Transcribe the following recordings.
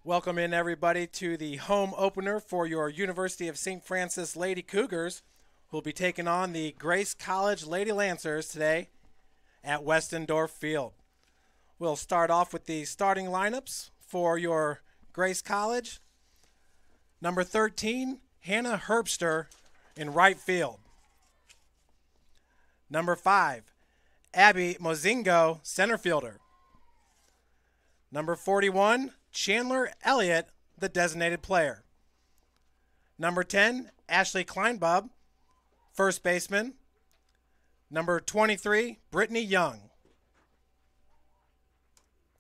Welcome in, everybody, to the home opener for your University of St. Francis Lady Cougars, who will be taking on the Grace College Lady Lancers today at Westendorf Field. We'll start off with the starting lineups for your Grace College. Number 13, Hannah Herbster in right field. Number 5, Abby Mozingo, center fielder. Number 41, Chandler Elliott, the designated player. Number 10, Ashley Kleinbub, first baseman. Number 23, Brittany Young,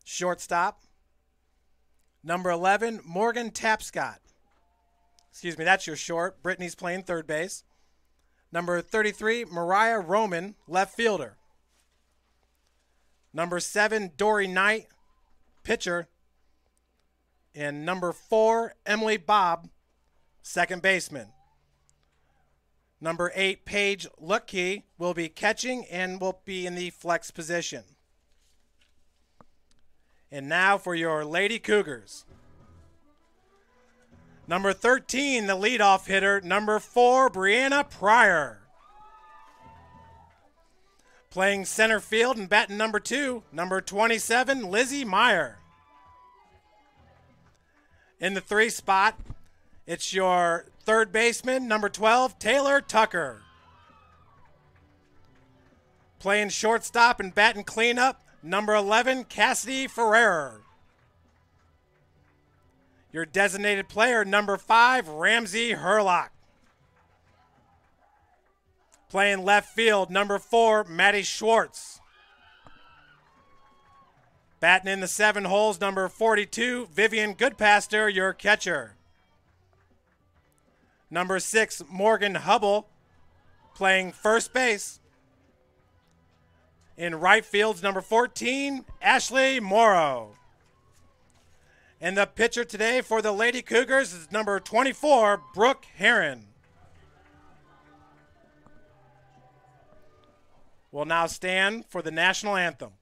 shortstop. Number 11, Morgan Tapscott. Excuse me, that's your short. Brittany's playing third base. Number 33, Mariah Roman, left fielder. Number 7, Dory Knight, pitcher. And number 4, Emily Bobb, second baseman. Number 8, Paige Luckey will be catching and will be in the flex position. And now for your Lady Cougars. Number 13, the leadoff hitter. Number 4, Brianna Pryor. Playing center field and batting number 2, number 27, Lizzie Meyer. In the 3 spot, it's your third baseman, number 12, Taylor Tucker. Playing shortstop and batting cleanup, number 11, Cassidy Ferrer. Your designated player, number 5, Ramsey Herlock. Playing left field, number 4, Maddie Schwartz. Batting in the 7 holes, number 42, Vivian Goodpaster, your catcher. Number 6, Morgan Hubble, playing first base. In right field's number 14, Ashley Morrow. And the pitcher today for the Lady Cougars is number 24, Brooke Heron. We'll now stand for the national anthem.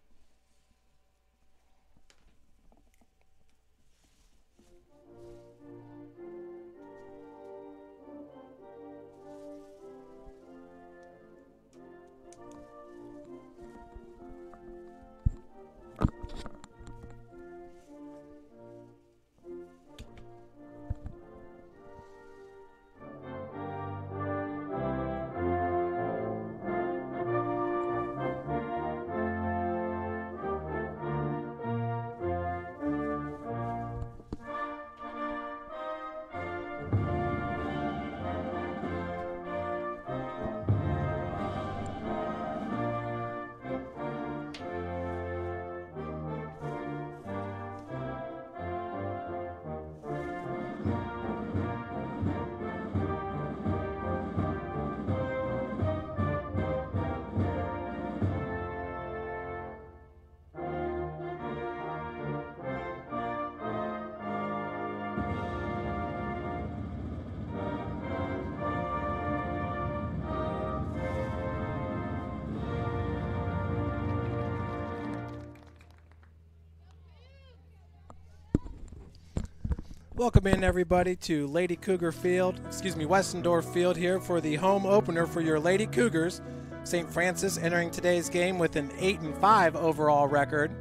Welcome in, everybody, to Lady Cougar Field, Westendorf Field here for the home opener for your Lady Cougars. St. Francis entering today's game with an 8-5 overall record.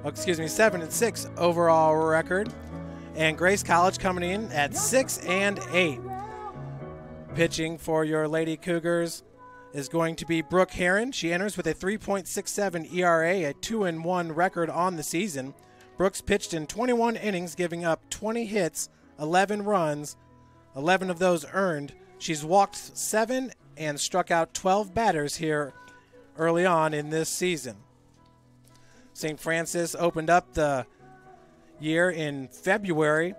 7-6 overall record. And Grace College coming in at 6-8. Pitching for your Lady Cougars is going to be Brooke Heron. She enters with a 3.67 ERA, a 2-1 record on the season. Brooks pitched in 21 innings, giving up 20 hits, 11 runs, 11 of those earned. She's walked 7 and struck out 12 batters here early on in this season. St. Francis opened up the year in February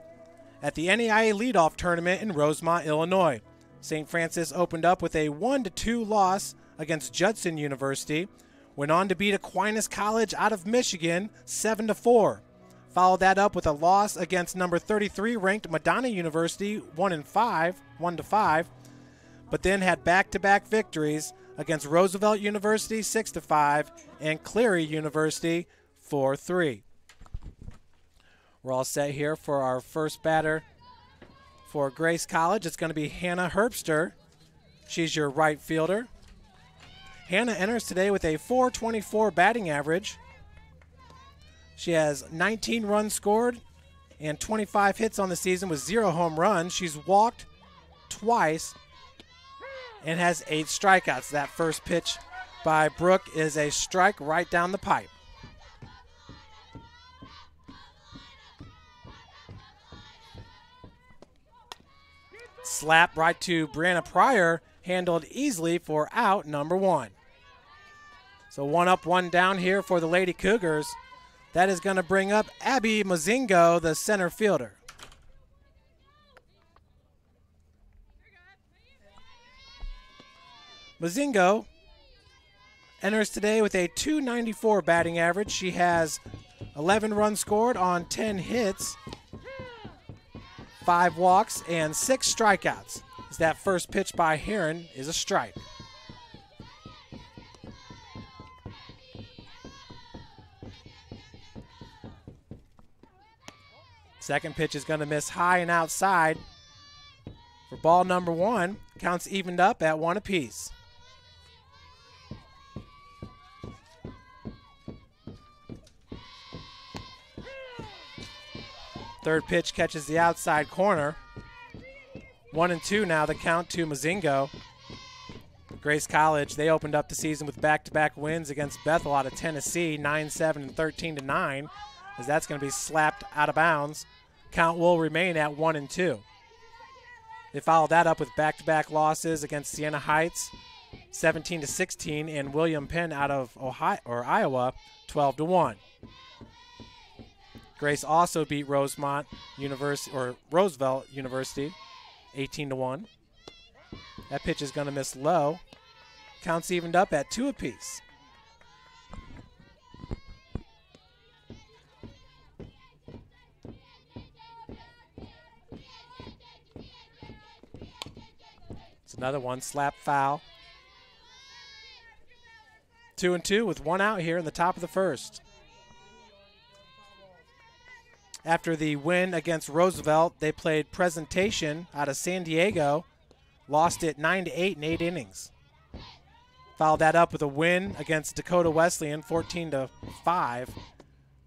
at the NAIA Leadoff Tournament in Rosemont, Illinois. St. Francis opened up with a 1-2 loss against Judson University, went on to beat Aquinas College out of Michigan 7-4. Followed that up with a loss against number 33 ranked Madonna University 1-5, but then had back-to-back victories against Roosevelt University 6-5 and Cleary University 4-3. We're all set here for our first batter for Grace College. It's going to be Hannah Herbster. She's your right fielder. Hannah enters today with a .424 batting average. She has 19 runs scored and 25 hits on the season with 0 home runs. She's walked twice and has 8 strikeouts. That first pitch by Brooke is a strike right down the pipe. Slap right to Brianna Pryor, handled easily for out number 1. So 1 up, 1 down here for the Lady Cougars. That is going to bring up Abby Mozingo, the center fielder. Mozingo enters today with a .294 batting average. She has 11 runs scored on 10 hits, 5 walks, and 6 strikeouts. As that first pitch by Heron is a strike. Second pitch is going to miss high and outside for ball number 1. Counts evened up at 1 apiece. Third pitch catches the outside corner. 1-2 now the count to Mozingo. Grace College, they opened up the season with back-to-back wins against Bethel out of Tennessee, 9-7 and 13-9, as that's going to be slapped out of bounds. Count will remain at 1-2. They followed that up with back-to-back losses against Siena Heights, 17-16, and William Penn out of Iowa, 12-1. Grace also beat Roosevelt University, 18-1. That pitch is going to miss low. Counts evened up at 2 apiece. It's another one, slap foul. 2-2 with 1 out here in the top of the first. After the win against Roosevelt, they played Presentation out of San Diego, lost it 9-8 in 8 innings. Followed that up with a win against Dakota Wesleyan, 14-5,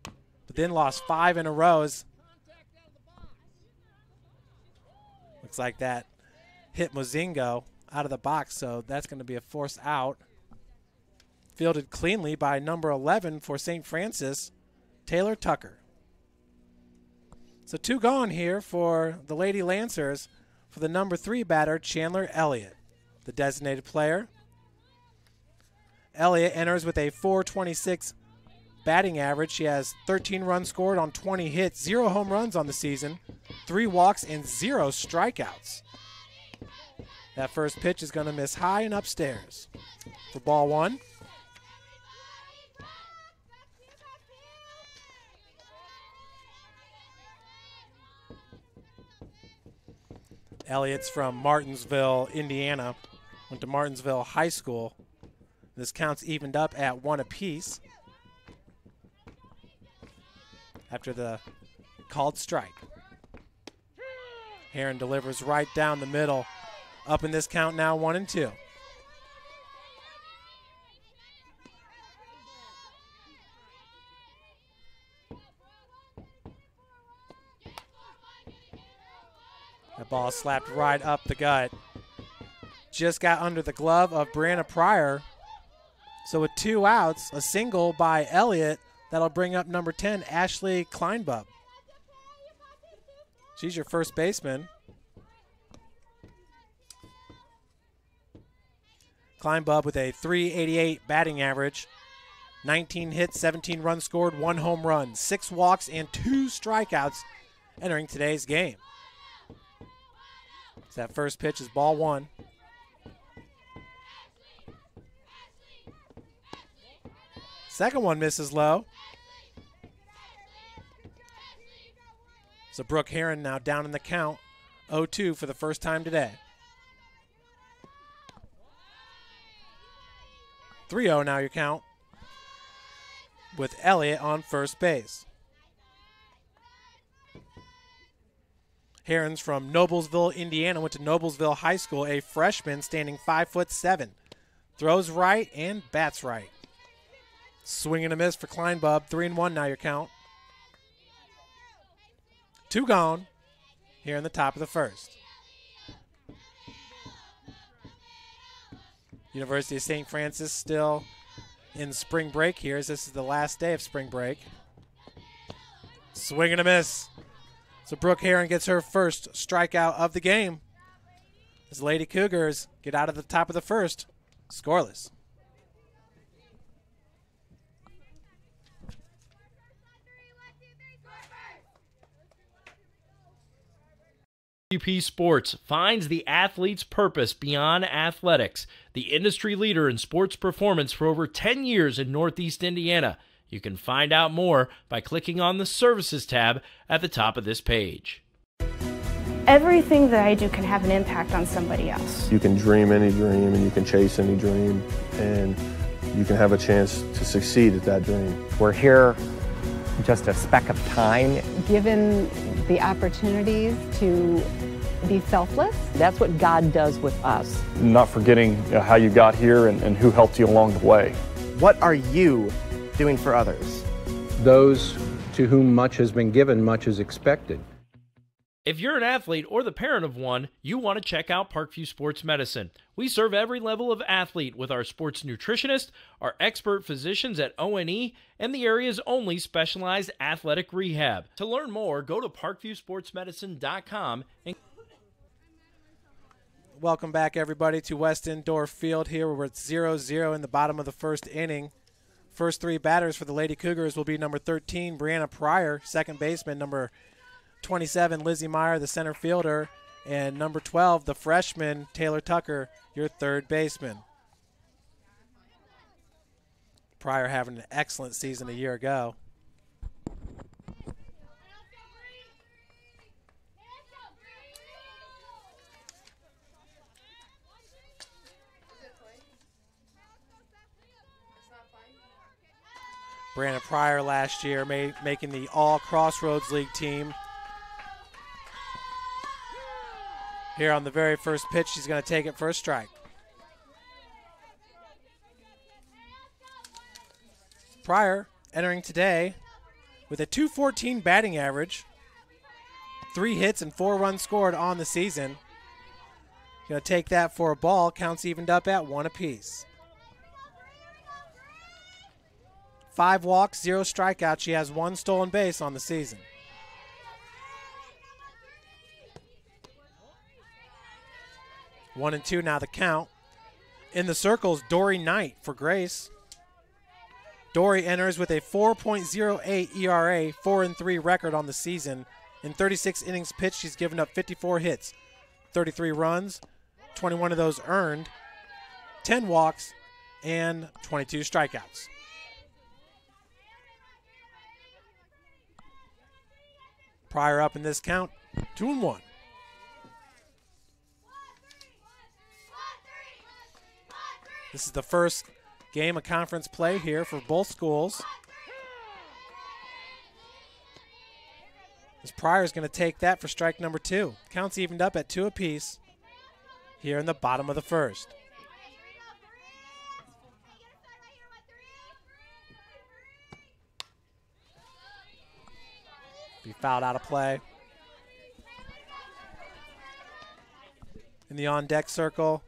but then lost 5 in a row. Looks like that hit Mozingo out of the box, so that's going to be a forced out. Fielded cleanly by number 11 for St. Francis, Taylor Tucker. So 2 gone here for the Lady Lancers for the number 3 batter, Chandler Elliott, the designated player. Elliott enters with a .426 batting average. She has 13 runs scored on 20 hits, 0 home runs on the season, 3 walks, and 0 strikeouts. That first pitch is going to miss high and upstairs for ball 1. Elliott's from Martinsville, Indiana. Went to Martinsville High School. This counts evened up at 1 apiece after the called strike. Heron delivers right down the middle. Up in this count now, 1-2. That ball slapped right up the gut. Just got under the glove of Brianna Pryor. So with 2 outs, a single by Elliott, that'll bring up number 10, Ashley Kleinbub. She's your first baseman. Kleinbub with a .388 batting average, 19 hits, 17 runs scored, 1 home run, 6 walks, and 2 strikeouts entering today's game. So that first pitch is ball 1. Second one misses low. So Brooke Heron now down in the count, 0-2 for the first time today. 3-0 now your count. with Elliott on first base. Herons from Noblesville, Indiana, went to Noblesville High School, a freshman standing 5'7". Throws right and bats right. Swing and a miss for Kleinbub. 3-1 now your count. 2 gone here in the top of the first. University of St. Francis still in spring break here, as this is the last day of spring break. Swing and a miss. So Brooke Heron gets her first strikeout of the game. As Lady Cougars get out of the top of the first, scoreless. UP Sports finds the athlete's purpose beyond athletics, the industry leader in sports performance for over 10 years in Northeast Indiana. You can find out more by clicking on the Services tab at the top of this page. Everything that I do can have an impact on somebody else. You can dream any dream and you can chase any dream, and you can have a chance to succeed at that dream. We're here just a speck of time. Given the opportunities to be selfless. That's what God does with us. Not forgetting how you got here and who helped you along the way. What are you doing for others? Those to whom much has been given, much is expected. If you're an athlete or the parent of one, you want to check out Parkview Sports Medicine. We serve every level of athlete with our sports nutritionist, our expert physicians at ONE, and the area's only specialized athletic rehab. To learn more, go to parkviewsportsmedicine.com. Welcome back, everybody, to West Indoor Field here. We're at 0-0 in the bottom of the first inning. First 3 batters for the Lady Cougars will be number 13, Brianna Pryor, second baseman, number 27, Lizzie Meyer, the center fielder, and number 12, the freshman, Taylor Tucker, your third baseman. Pryor having an excellent season a year ago. Brandon Pryor last year making the All-Crossroads League team. Here on the very first pitch, she's going to take it for a strike. Pryor entering today with a .214 batting average, 3 hits and 4 runs scored on the season. Going to take that for a ball. Counts evened up at 1 apiece. 5 walks, 0 strikeouts. She has 1 stolen base on the season. One and 2 now the count. In the circles, Dory Knight for Grace. Dory enters with a 4.08 ERA, 4-3 record on the season. In 36 innings pitched, she's given up 54 hits, 33 runs, 21 of those earned, 10 walks, and 22 strikeouts. Pryor up in this count, 2-1. This is the first game of conference play here for both schools. As Pryor's going to take that for strike number 2. Counts evened up at 2 apiece here in the bottom of the first. Be fouled out of play. In the on-deck circle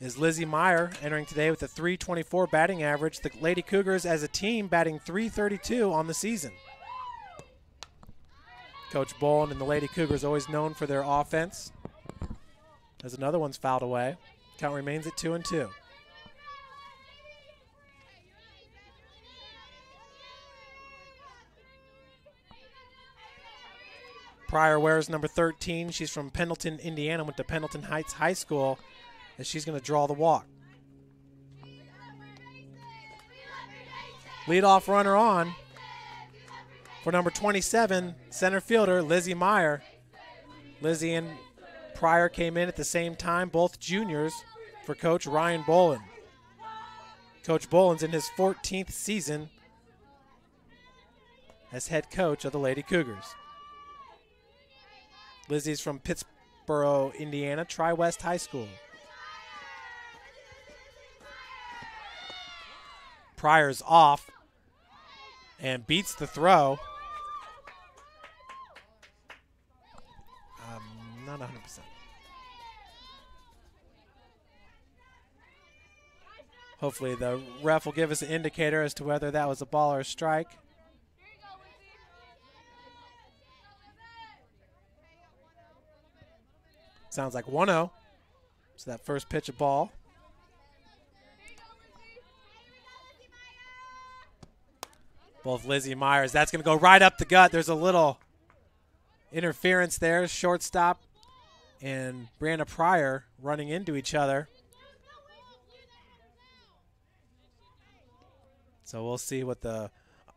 is Lizzie Meyer, entering today with a .324 batting average. The Lady Cougars as a team batting .332 on the season. Coach Boland and the Lady Cougars always known for their offense. As another one's fouled away. Count remains at 2-2. Pryor wears number 13. She's from Pendleton, Indiana, went to Pendleton Heights High School, as she's going to draw the walk. Leadoff runner on for number 27, center fielder Lizzie Meyer. Lizzie and Pryor came in at the same time, both juniors, for Coach Ryan Boland. Coach Boland's in his 14th season as head coach of the Lady Cougars. Lizzie's from Pittsboro, Indiana, Tri-West High School. Pryor's off and beats the throw. Not 100%. Hopefully the ref will give us an indicator as to whether that was a ball or a strike. Sounds like 1-0. So that first pitch, a ball. Both Lizzie and Myers. That's going to go right up the gut. There's a little interference there. Shortstop and Brianna Pryor running into each other. So we'll see what the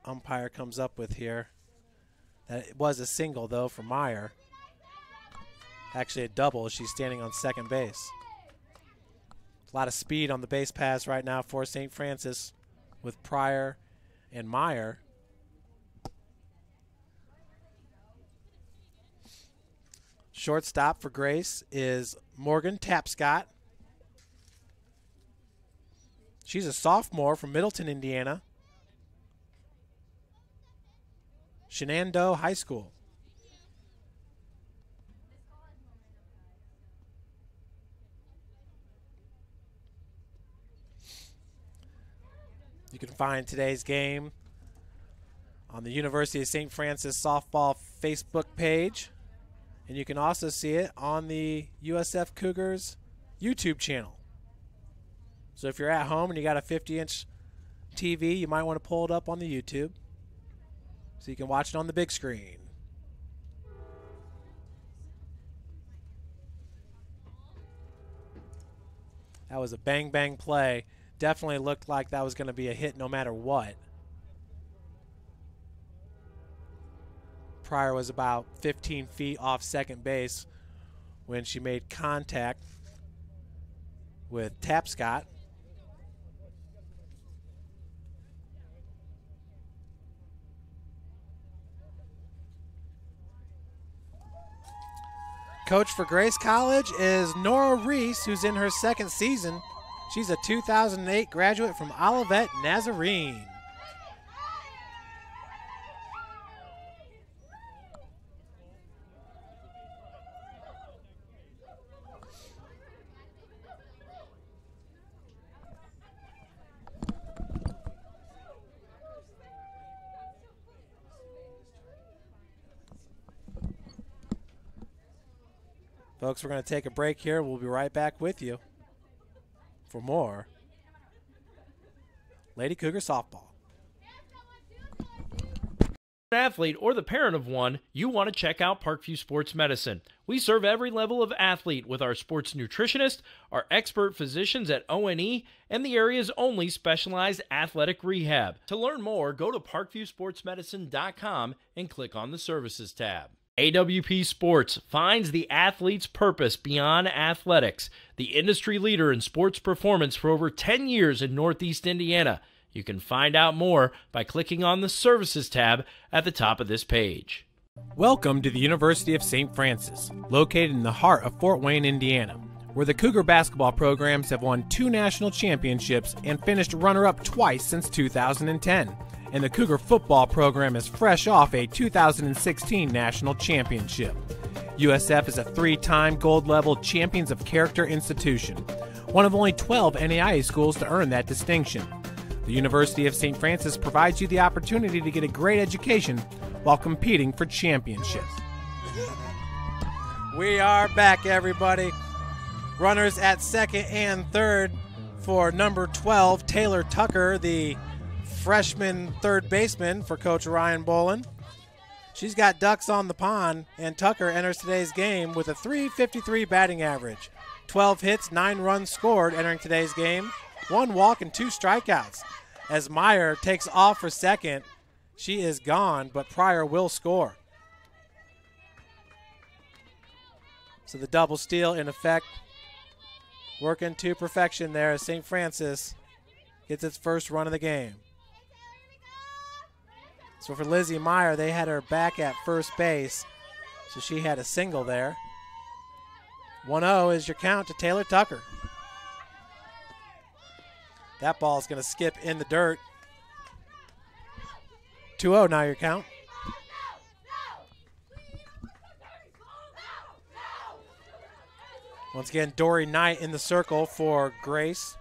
umpire comes up with here. That was a single, though, for Meyer. Actually a double. She's standing on second base. A lot of speed on the base pass right now for St. Francis with Pryor and Meyer. Shortstop for Grace is Morgan Tapscott. She's a sophomore from Middleton, Indiana. Shenandoah High School. You can find today's game on the University of St. Francis softball Facebook page. And you can also see it on the USF Cougars YouTube channel. So if you're at home and you got a 50-inch TV, you might want to pull it up on the YouTube so you can watch it on the big screen. That was a bang-bang play. Definitely looked like that was going to be a hit no matter what. Pryor was about 15 feet off second base when she made contact with Tapscott. Coach for Grace College is Nora Reese, who's in her second season. She's a 2008 graduate from Olivet Nazarene. Folks, we're going to take a break here. We'll be right back with you for more Lady Cougar softball. An athlete or the parent of one, you want to check out Parkview Sports Medicine. We serve every level of athlete with our sports nutritionist, our expert physicians at O&E, and the area's only specialized athletic rehab. To learn more, go to parkviewsportsmedicine.com and click on the Services tab. AWP Sports finds the athlete's purpose beyond athletics, the industry leader in sports performance for over 10 years in Northeast Indiana. You can find out more by clicking on the Services tab at the top of this page. Welcome to the University of St. Francis, located in the heart of Fort Wayne, Indiana, where the Cougar basketball programs have won 2 national championships and finished runner-up twice since 2010. And the Cougar football program is fresh off a 2016 national championship. USF is a 3-time gold-level Champions of Character institution, one of only 12 NAIA schools to earn that distinction. The University of St. Francis provides you the opportunity to get a great education while competing for championships. We are back, everybody. Runners at second and third for number 12, Taylor Tucker, the freshman third baseman for Coach Ryan Bolin. She's got ducks on the pond, and Tucker enters today's game with a .353 batting average. 12 hits, 9 runs scored entering today's game, 1 walk and 2 strikeouts. As Meyer takes off for second, she is gone, but Pryor will score. So the double steal in effect, working to perfection there as St. Francis gets its first run of the game. So for Lizzie Meyer, they had her back at first base, so she had a single there. 1-0 is your count to Taylor Tucker. That ball is going to skip in the dirt. 2-0 now your count. Once again, Dory Knight in the circle for Grace.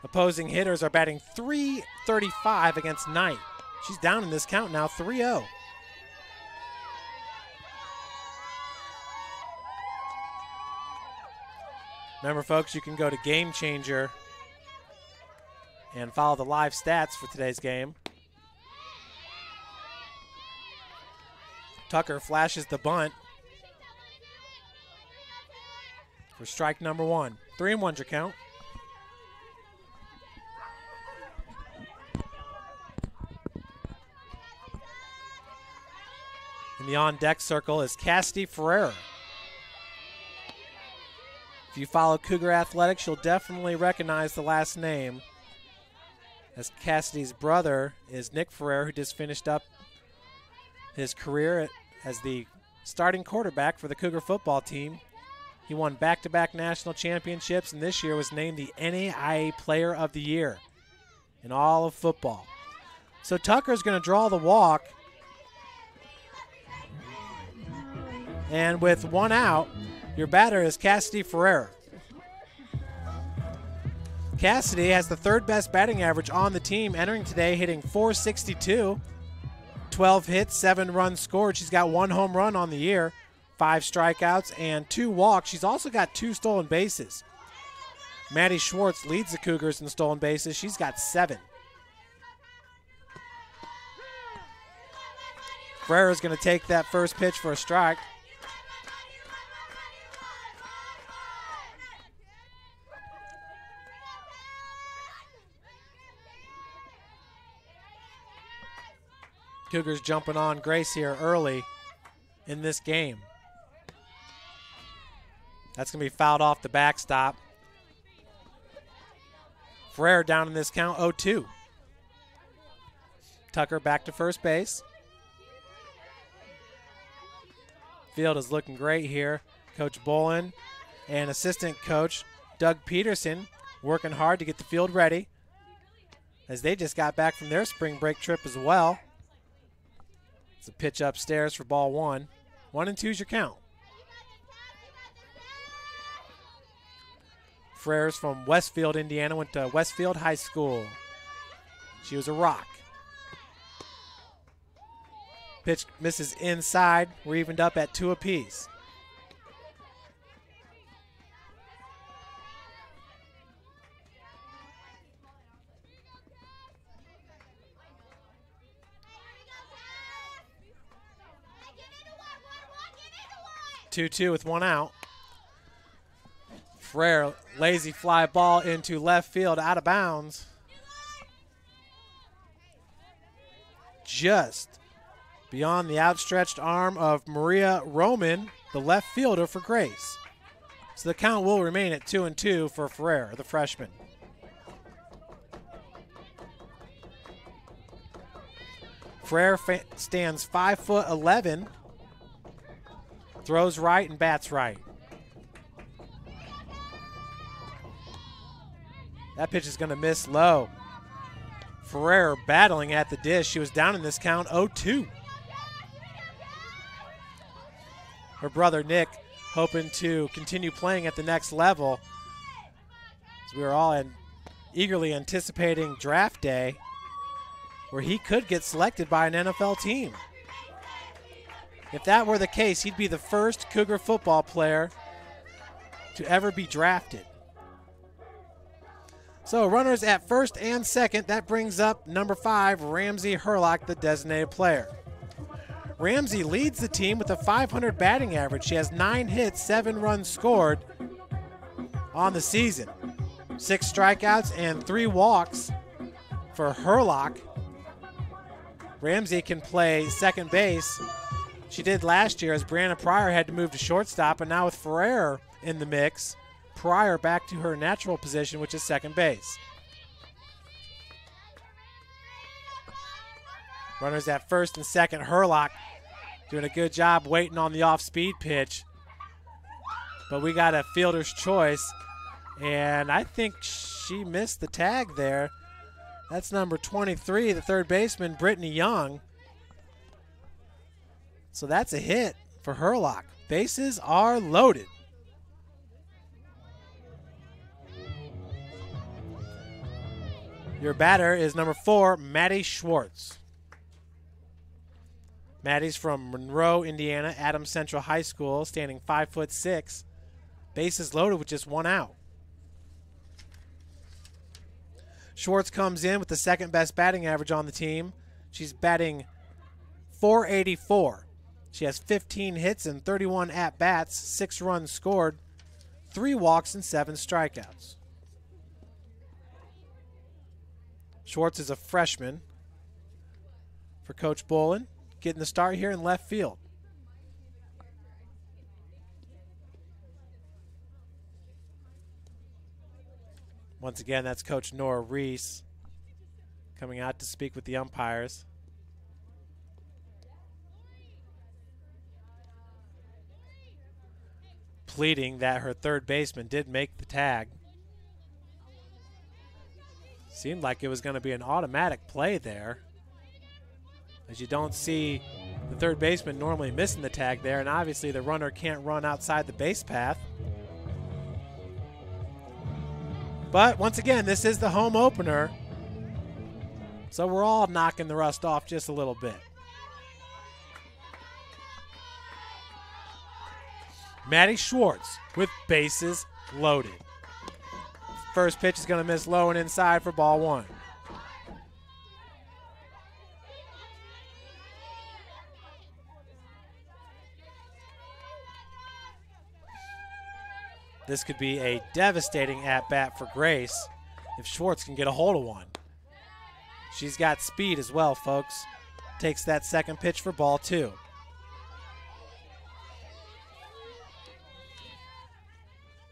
Opposing hitters are batting .335 against Knight. She's down in this count now, 3-0. Remember, folks, you can go to Game Changer and follow the live stats for today's game. Tucker flashes the bunt for strike number 1. 3-1's your count. In the on-deck circle is Cassidy Ferreira. If you follow Cougar Athletics, you'll definitely recognize the last name, as Cassidy's brother is Nick Ferreira, who just finished up his career as the starting quarterback for the Cougar football team. He won back-to-back national championships, and this year was named the NAIA Player of the Year in all of football. So Tucker's going to draw the walk. And with 1 out, your batter is Cassidy Ferreira. Cassidy has the 3rd best batting average on the team, entering today hitting .462. 12 hits, 7 runs scored. She's got 1 home run on the year, 5 strikeouts, and 2 walks. She's also got 2 stolen bases. Maddie Schwartz leads the Cougars in stolen bases. She's got 7. Ferreira's going to take that first pitch for a strike. Cougars jumping on Grace here early in this game. That's going to be fouled off the backstop. Ferreira down in this count, 0-2. Tucker back to first base. Field is looking great here. Coach Bolin and assistant coach Doug Peterson working hard to get the field ready, as they just got back from their spring break trip as well. It's a pitch upstairs for ball 1. 1-2's your count. Frere's from Westfield, Indiana, went to Westfield High School. She was a rock. Pitch misses inside. We're evened up at 2 apiece. Two with 1 out. Ferreira, lazy fly ball into left field, out of bounds. Just beyond the outstretched arm of Maria Roman, the left fielder for Grace. So the count will remain at 2-2 for Ferreira, the freshman. Ferreira stands 5'11", throws right and bats right. That pitch is going to miss low. Ferreira battling at the dish. She was down in this count, 0-2. Her brother Nick hoping to continue playing at the next level, as we were all eagerly anticipating draft day, where he could get selected by an NFL team. If that were the case, he'd be the first Cougar football player to ever be drafted. So runners at first and second. That brings up number 5, Ramsey Herlock, the designated player. Ramsey leads the team with a .500 batting average. She has 9 hits, 7 runs scored on the season. 6 strikeouts and 3 walks for Herlock. Ramsey can play second base. She did last year, as Brianna Pryor had to move to shortstop, and now with Ferreira in the mix, Pryor back to her natural position, which is second base. Runners at first and second. Herlock doing a good job waiting on the off-speed pitch. But we got a fielder's choice, and I think she missed the tag there. That's number 23, the third baseman, Brittany Young. So that's a hit for Herlock. Bases are loaded. Your batter is number 4, Maddie Schwartz. Maddie's from Monroe, Indiana, Adams Central High School, standing 5'6". Bases loaded with just 1 out. Schwartz comes in with the second best batting average on the team. She's batting .484. She has 15 hits and 31 at-bats, 6 runs scored, 3 walks, and 7 strikeouts. Schwartz is a freshman for Coach Bolin, getting the start here in left field. Once again, that's Coach Nora Reese coming out to speak with the umpires. Pleading that her third baseman did make the tag. Seemed like it was going to be an automatic play there, as you don't see the third baseman normally missing the tag there, and obviously the runner can't run outside the base path. But once again, this is the home opener, so we're all knocking the rust off just a little bit. Maddie Schwartz with bases loaded. First pitch is going to miss low and inside for ball 1. This could be a devastating at-bat for Grace if Schwartz can get a hold of one. She's got speed as well, folks. Takes that second pitch for ball 2.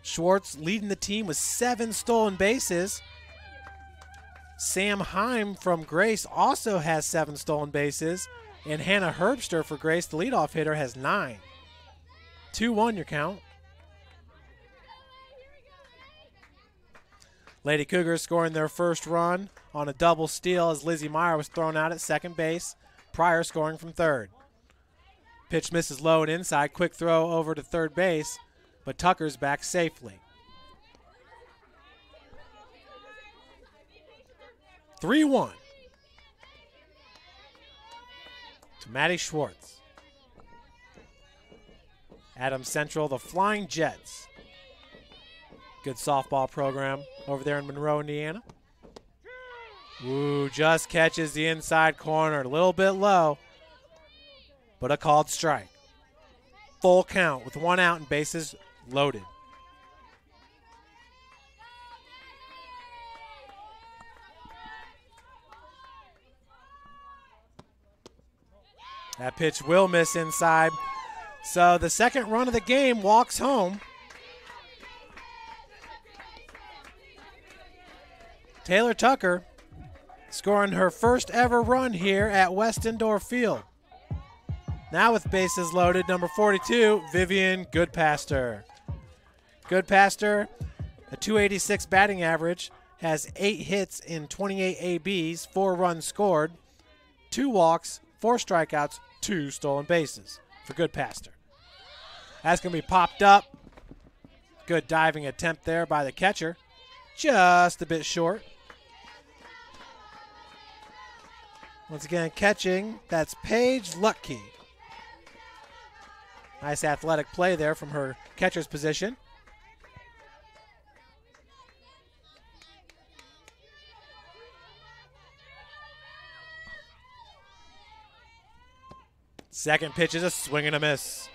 Schwartz leading the team with 7 stolen bases. Sam Heim from Grace also has 7 stolen bases. And Hannah Herbster for Grace, the leadoff hitter, has 9. 2-1 your count. Lady Cougars scoring their first run on a double steal as Lizzie Meyer was thrown out at second base. Pryor scoring from third. Pitch misses low and inside. Quick throw over to third base, but Tucker's back safely. 3-1 to Maddie Schwartz. Adams Central, the Flying Jets. Good softball program over there in Monroe, Indiana. Ooh, just catches the inside corner. A little bit low, but a called strike. Full count with 1 out and bases loaded. That pitch will miss inside. So the second run of the game walks home. Taylor Tucker scoring her first ever run here at West Indoor Field. Now with bases loaded, number 42, Vivian Goodpaster. Goodpaster, a .286 batting average, has 8 hits in 28 ABs, 4 runs scored, 2 walks, 4 strikeouts, 2 stolen bases for Goodpaster. That's going to be popped up. Good diving attempt there by the catcher. Just a bit short. Once again, catching, that's Paige Lutkey. Nice athletic play there from her catcher's position. Second pitch is a swing and a miss.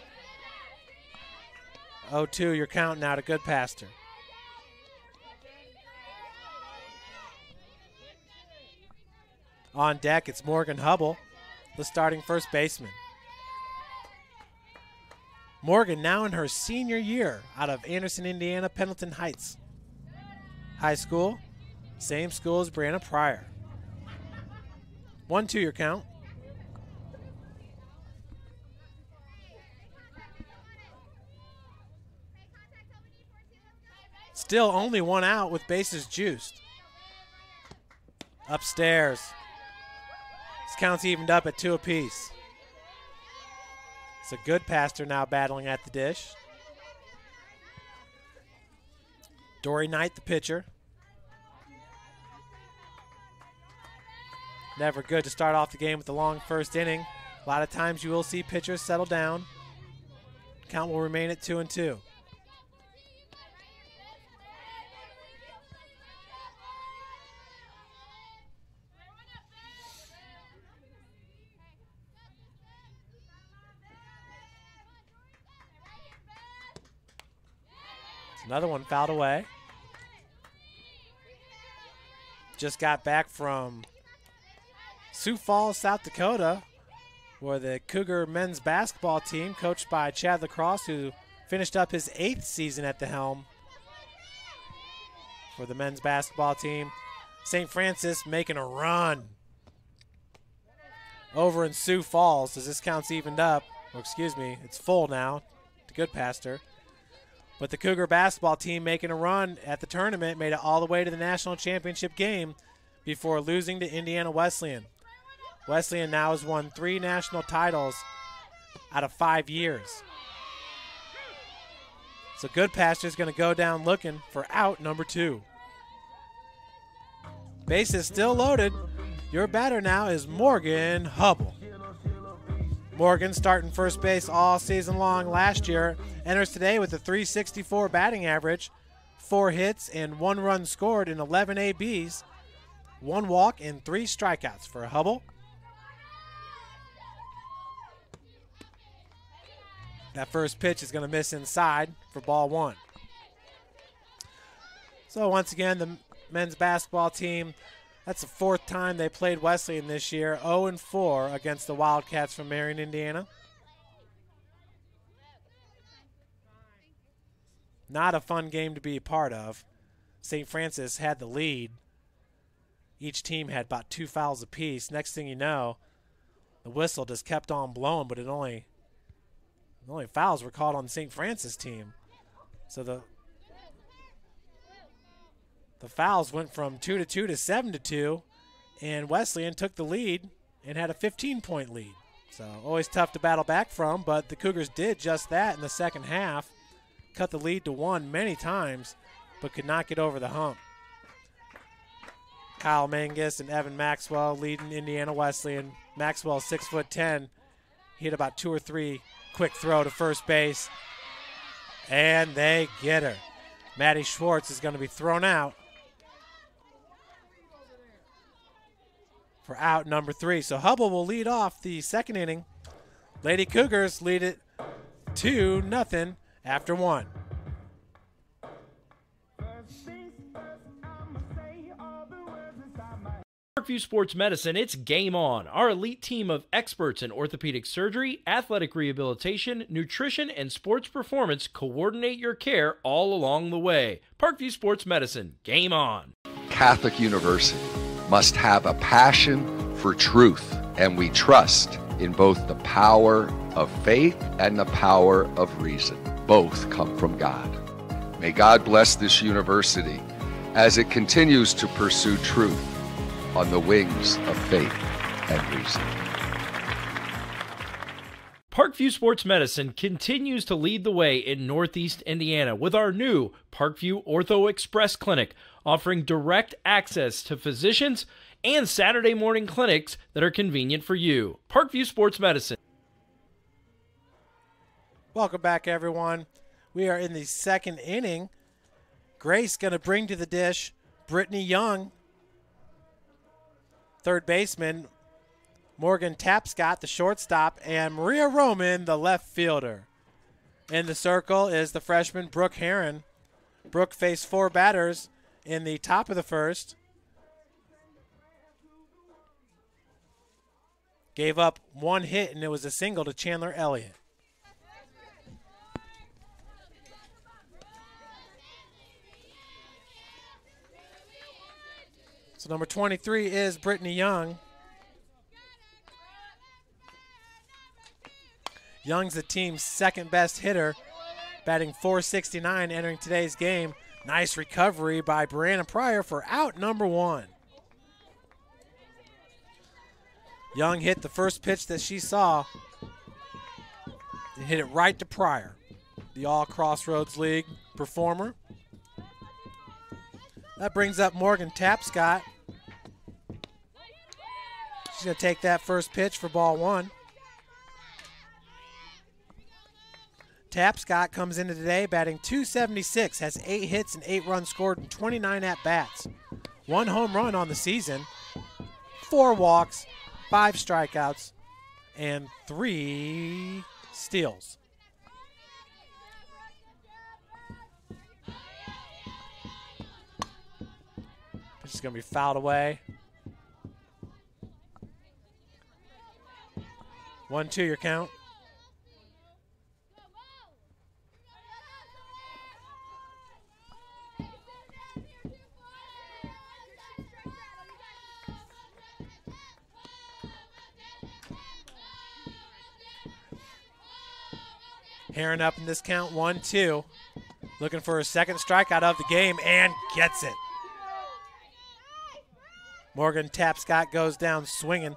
0-2 your count now to Goodpaster. On deck, it's Morgan Hubble, the starting first baseman. Morgan now in her senior year out of Anderson, Indiana, Pendleton Heights High School. Same school as Brianna Pryor. 1-2 your count. Still only one out with bases juiced. Upstairs. This count's evened up at 2 apiece. It's a good passer now battling at the dish. Dory Knight, the pitcher. Never good to start off the game with a long first inning. A lot of times you will see pitchers settle down. Count will remain at 2-2. Another one fouled away. Just got back from Sioux Falls, South Dakota, where the Cougar men's basketball team, coached by Chad Lacrosse, who finished up his 8th season at the helm for the men's basketball team. St. Francis making a run over in Sioux Falls as this count's evened up. Or excuse me, it's full now. The good pastor. But the Cougar basketball team making a run at the tournament, made it all the way to the national championship game before losing to Indiana Wesleyan. Wesleyan now has won 3 national titles out of 5 years. So good pastor is going to go down looking for out number 2. Bases still loaded. Your batter now is Morgan Hubble. Morgan, starting first base all season long last year, enters today with a .364 batting average, 4 hits and 1 run scored in 11 ABs, 1 walk and 3 strikeouts for Hubble. That first pitch is going to miss inside for ball 1. So once again, the men's basketball team, that's the 4th time they played Wesleyan this year, 0-4 against the Wildcats from Marion, Indiana. Not a fun game to be a part of. St. Francis had the lead. Each team had about 2 fouls apiece. Next thing you know, the whistle just kept on blowing, but the only fouls were called on the St. Francis team. So the fouls went from 2-2 to 7-2, and Wesleyan took the lead and had a 15-point lead. So always tough to battle back from, but the Cougars did just that in the second half, cut the lead to 1 many times, but could not get over the hump. Kyle Mangus and Evan Maxwell leading Indiana Wesleyan. Maxwell, 6'10", he hit about 2 or 3 quick throw to first base, and they get her. Maddie Schwartz is going to be thrown out for out number 3. So Hubble will lead off the second inning. Lady Cougars lead it 2-0 after 1. Parkview Sports Medicine, it's game on. Our elite team of experts in orthopedic surgery, athletic rehabilitation, nutrition, and sports performance coordinate your care all along the way. Parkview Sports Medicine, game on. Catholic University must have a passion for truth, and we trust in both the power of faith and the power of reason. Both come from God. May God bless this university as it continues to pursue truth on the wings of faith and reason. Parkview Sports Medicine continues to lead the way in Northeast Indiana with our new Parkview Ortho Express Clinic, offering direct access to physicians and Saturday morning clinics that are convenient for you. Parkview Sports Medicine. Welcome back, everyone. We are in the second inning. Grace going to bring to the dish Brittany Young, third baseman, Morgan Tapscott, the shortstop, and Maria Roman, the left fielder. In the circle is the freshman Brooke Herron. Brooke faced 4 batters in the top of the first. Gave up 1 hit, and it was a single to Chandler Elliott. So number 23 is Brittany Young. Young's the team's second best hitter, batting .469 entering today's game. Nice recovery by Brianna Pryor for out number 1. Young hit the first pitch that she saw and hit it right to Pryor, the All Crossroads League performer. That brings up Morgan Tapscott. She's going to take that first pitch for ball 1. Tapscott comes into today batting .276, has 8 hits and 8 runs scored in 29 at-bats. 1 home run on the season, 4 walks, 5 strikeouts, and 3 steals. This is going to be fouled away. 1-2 your count. Heron up in this count, 1-2. Looking for a second strikeout of the game and gets it. Morgan Tapscott goes down swinging.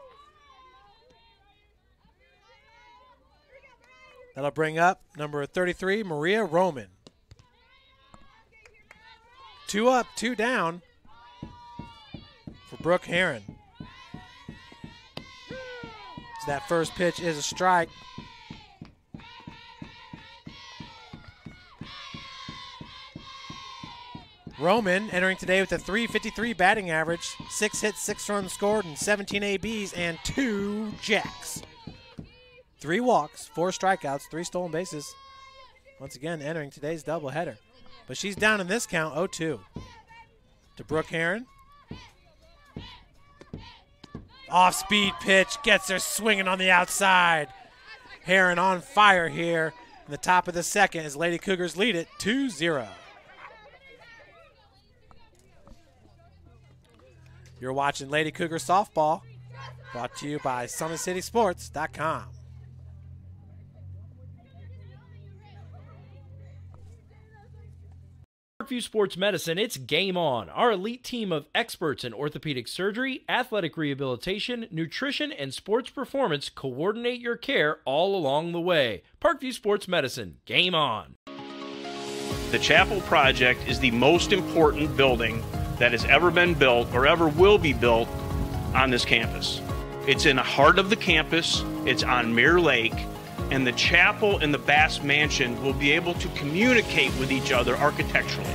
That'll bring up number 33, Maria Roman. 2 up, 2 down for Brooke Heron. So that first pitch is a strike. Roman entering today with a .353 batting average, 6 hits, 6 runs scored, and 17 ABs and 2 jacks. 3 walks, 4 strikeouts, 3 stolen bases. Once again, entering today's doubleheader. But she's down in this count, 0-2. To Brooke Heron. Off-speed pitch, gets her swinging on the outside. Heron on fire here in the top of the second as Lady Cougars lead it 2-0. You're watching Lady Cougar Softball, brought to you by SummitCitySports.com. Parkview Sports Medicine, it's game on. Our elite team of experts in orthopedic surgery, athletic rehabilitation, nutrition, and sports performance coordinate your care all along the way. Parkview Sports Medicine, game on. The Chapel Project is the most important building that has ever been built or ever will be built on this campus. It's in the heart of the campus, it's on Mirror Lake, and the chapel and the Bass Mansion will be able to communicate with each other architecturally.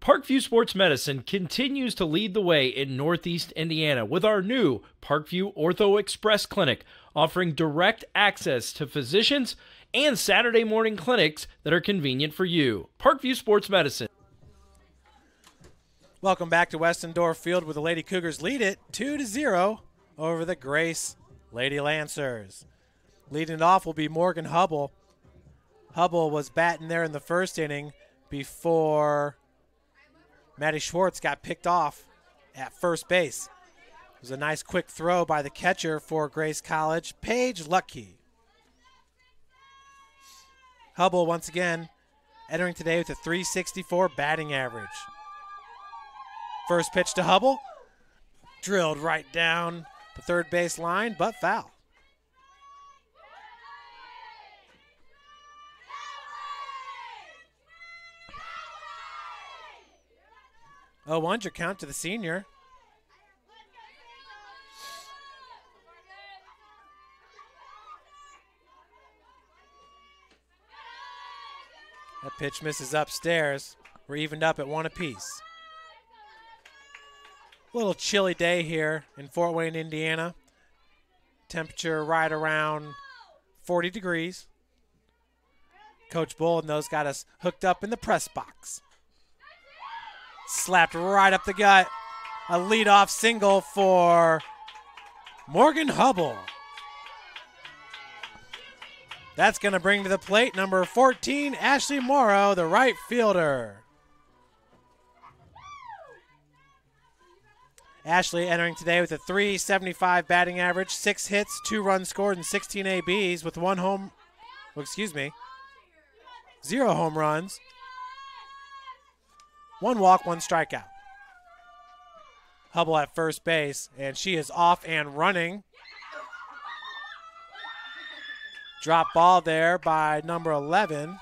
Parkview Sports Medicine continues to lead the way in Northeast Indiana with our new Parkview Ortho Express Clinic, offering direct access to physicians and Saturday morning clinics that are convenient for you. Parkview Sports Medicine. Welcome back to Westendorf Field where the Lady Cougars lead it 2-0 over the Grace Lady Lancers. Leading it off will be Morgan Hubble. Hubble was batting there in the first inning before Maddie Schwartz got picked off at first base. It was a nice quick throw by the catcher for Grace College, Paige Lucky. Hubble, once again, entering today with a .364 batting average. First pitch to Hubble. Drilled right down the third base line, but foul. Oh, 1 your count to the senior. That pitch misses upstairs. We're evened up at 1 apiece. A little chilly day here in Fort Wayne, Indiana. Temperature right around 40 degrees. Coach Bull and those got us hooked up in the press box. Slapped right up the gut. A leadoff single for Morgan Hubble. That's going to bring to the plate number 14, Ashley Morrow, the right fielder. Ashley entering today with a .375 batting average, 6 hits, 2 runs scored, and 16 ABs with 1 home Well, excuse me. 0 home runs. 1 walk, 1 strikeout. Hubble at first base, and she is off and running. Drop ball there by number 11.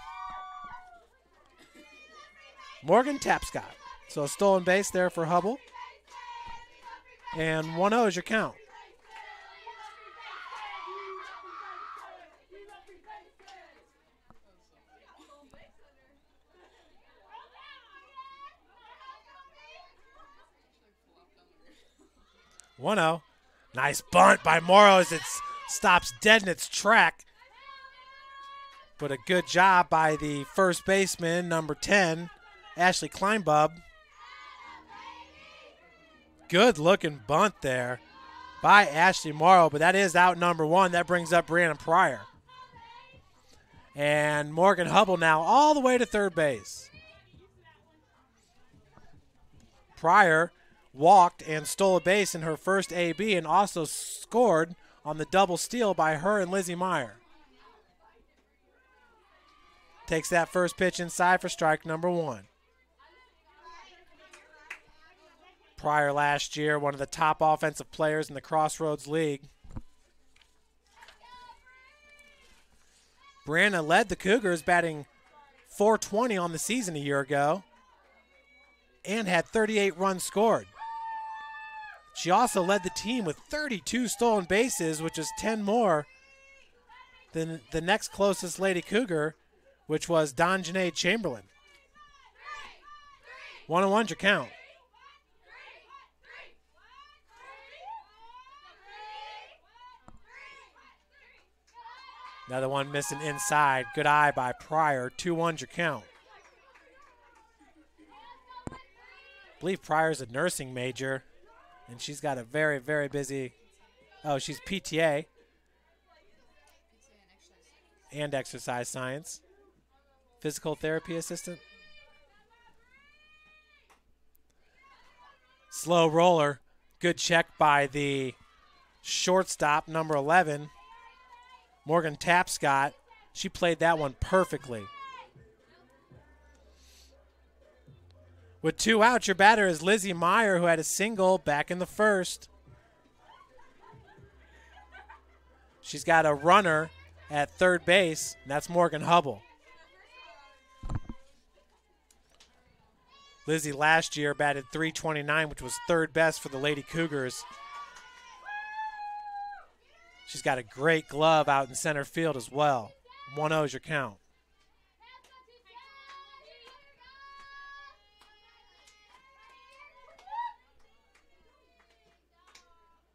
Morgan Tapscott. So a stolen base there for Hubble. And 1-0 is your count. Nice bunt by Morrow as it stops dead in its track. But a good job by the first baseman, number 10, Ashley Kleinbub. Good looking bunt there by Ashley Morrow, but that is out number 1. That brings up Brianna Pryor. And Morgan Hubble now all the way to third base. Pryor walked and stole a base in her first AB and also scored on the double steal by her and Lizzie Meyer. Takes that first pitch inside for strike number 1. Pryor last year, one of the top offensive players in the Crossroads League. Brianna led the Cougars, batting .420 on the season a year ago and had 38 runs scored. She also led the team with 32 stolen bases, which is 10 more than the next closest Lady Cougar, which was Don Janae Chamberlain. 1-1 your count. Another one missing inside. Good eye by Pryor. 2-1 your count. I believe Pryor's a nursing major, and she's got a very, very busy, she's PTA and exercise science. Physical therapy assistant. Slow roller. Good check by the shortstop, number 11, Morgan Tapscott. She played that one perfectly. With 2 outs, your batter is Lizzie Meyer, who had a single back in the first. She's got a runner at third base, and that's Morgan Hubble. Lizzie last year batted .329, which was third best for the Lady Cougars. She's got a great glove out in center field as well. 1-0 is your count.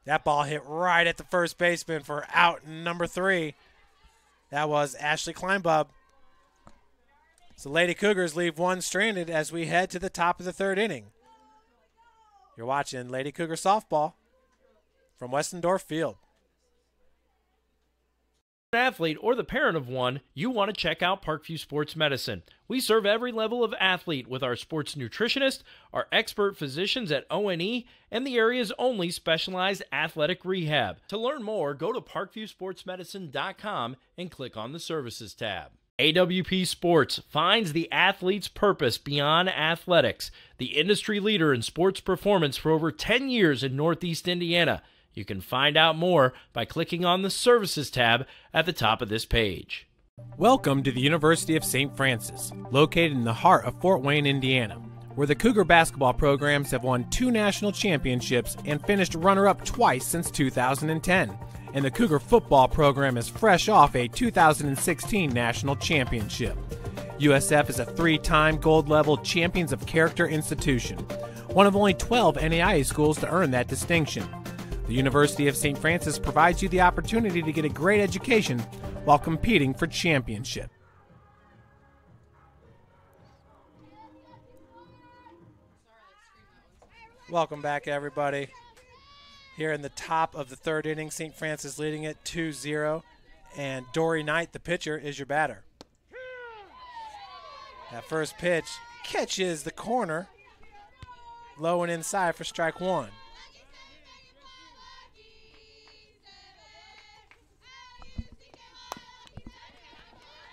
That ball hit right at the first baseman for out number 3. That was Ashley Kleinbub. So Lady Cougars leave 1 stranded as we head to the top of the 3rd inning. You're watching Lady Cougar softball from Westendorf Field. An athlete or the parent of one, you want to check out Parkview Sports Medicine. We serve every level of athlete with our sports nutritionist, our expert physicians at O&E, and the area's only specialized athletic rehab. To learn more, go to parkviewsportsmedicine.com and click on the Services tab. AWP Sports finds the athlete's purpose beyond athletics, the industry leader in sports performance for over 10 years in Northeast Indiana. You can find out more by clicking on the Services tab at the top of this page. Welcome to the University of St. Francis, located in the heart of Fort Wayne, Indiana, where the Cougar basketball programs have won 2 national championships and finished runner-up twice since 2010. And the Cougar football program is fresh off a 2016 national championship. USF is a 3-time gold-level Champions of Character institution, one of only 12 NAIA schools to earn that distinction. The University of St. Francis provides you the opportunity to get a great education while competing for championship. Welcome back, everybody. Here in the top of the 3rd inning, St. Francis leading it 2-0, and Dory Knight, the pitcher, is your batter. That first pitch catches the corner, low and inside for strike 1.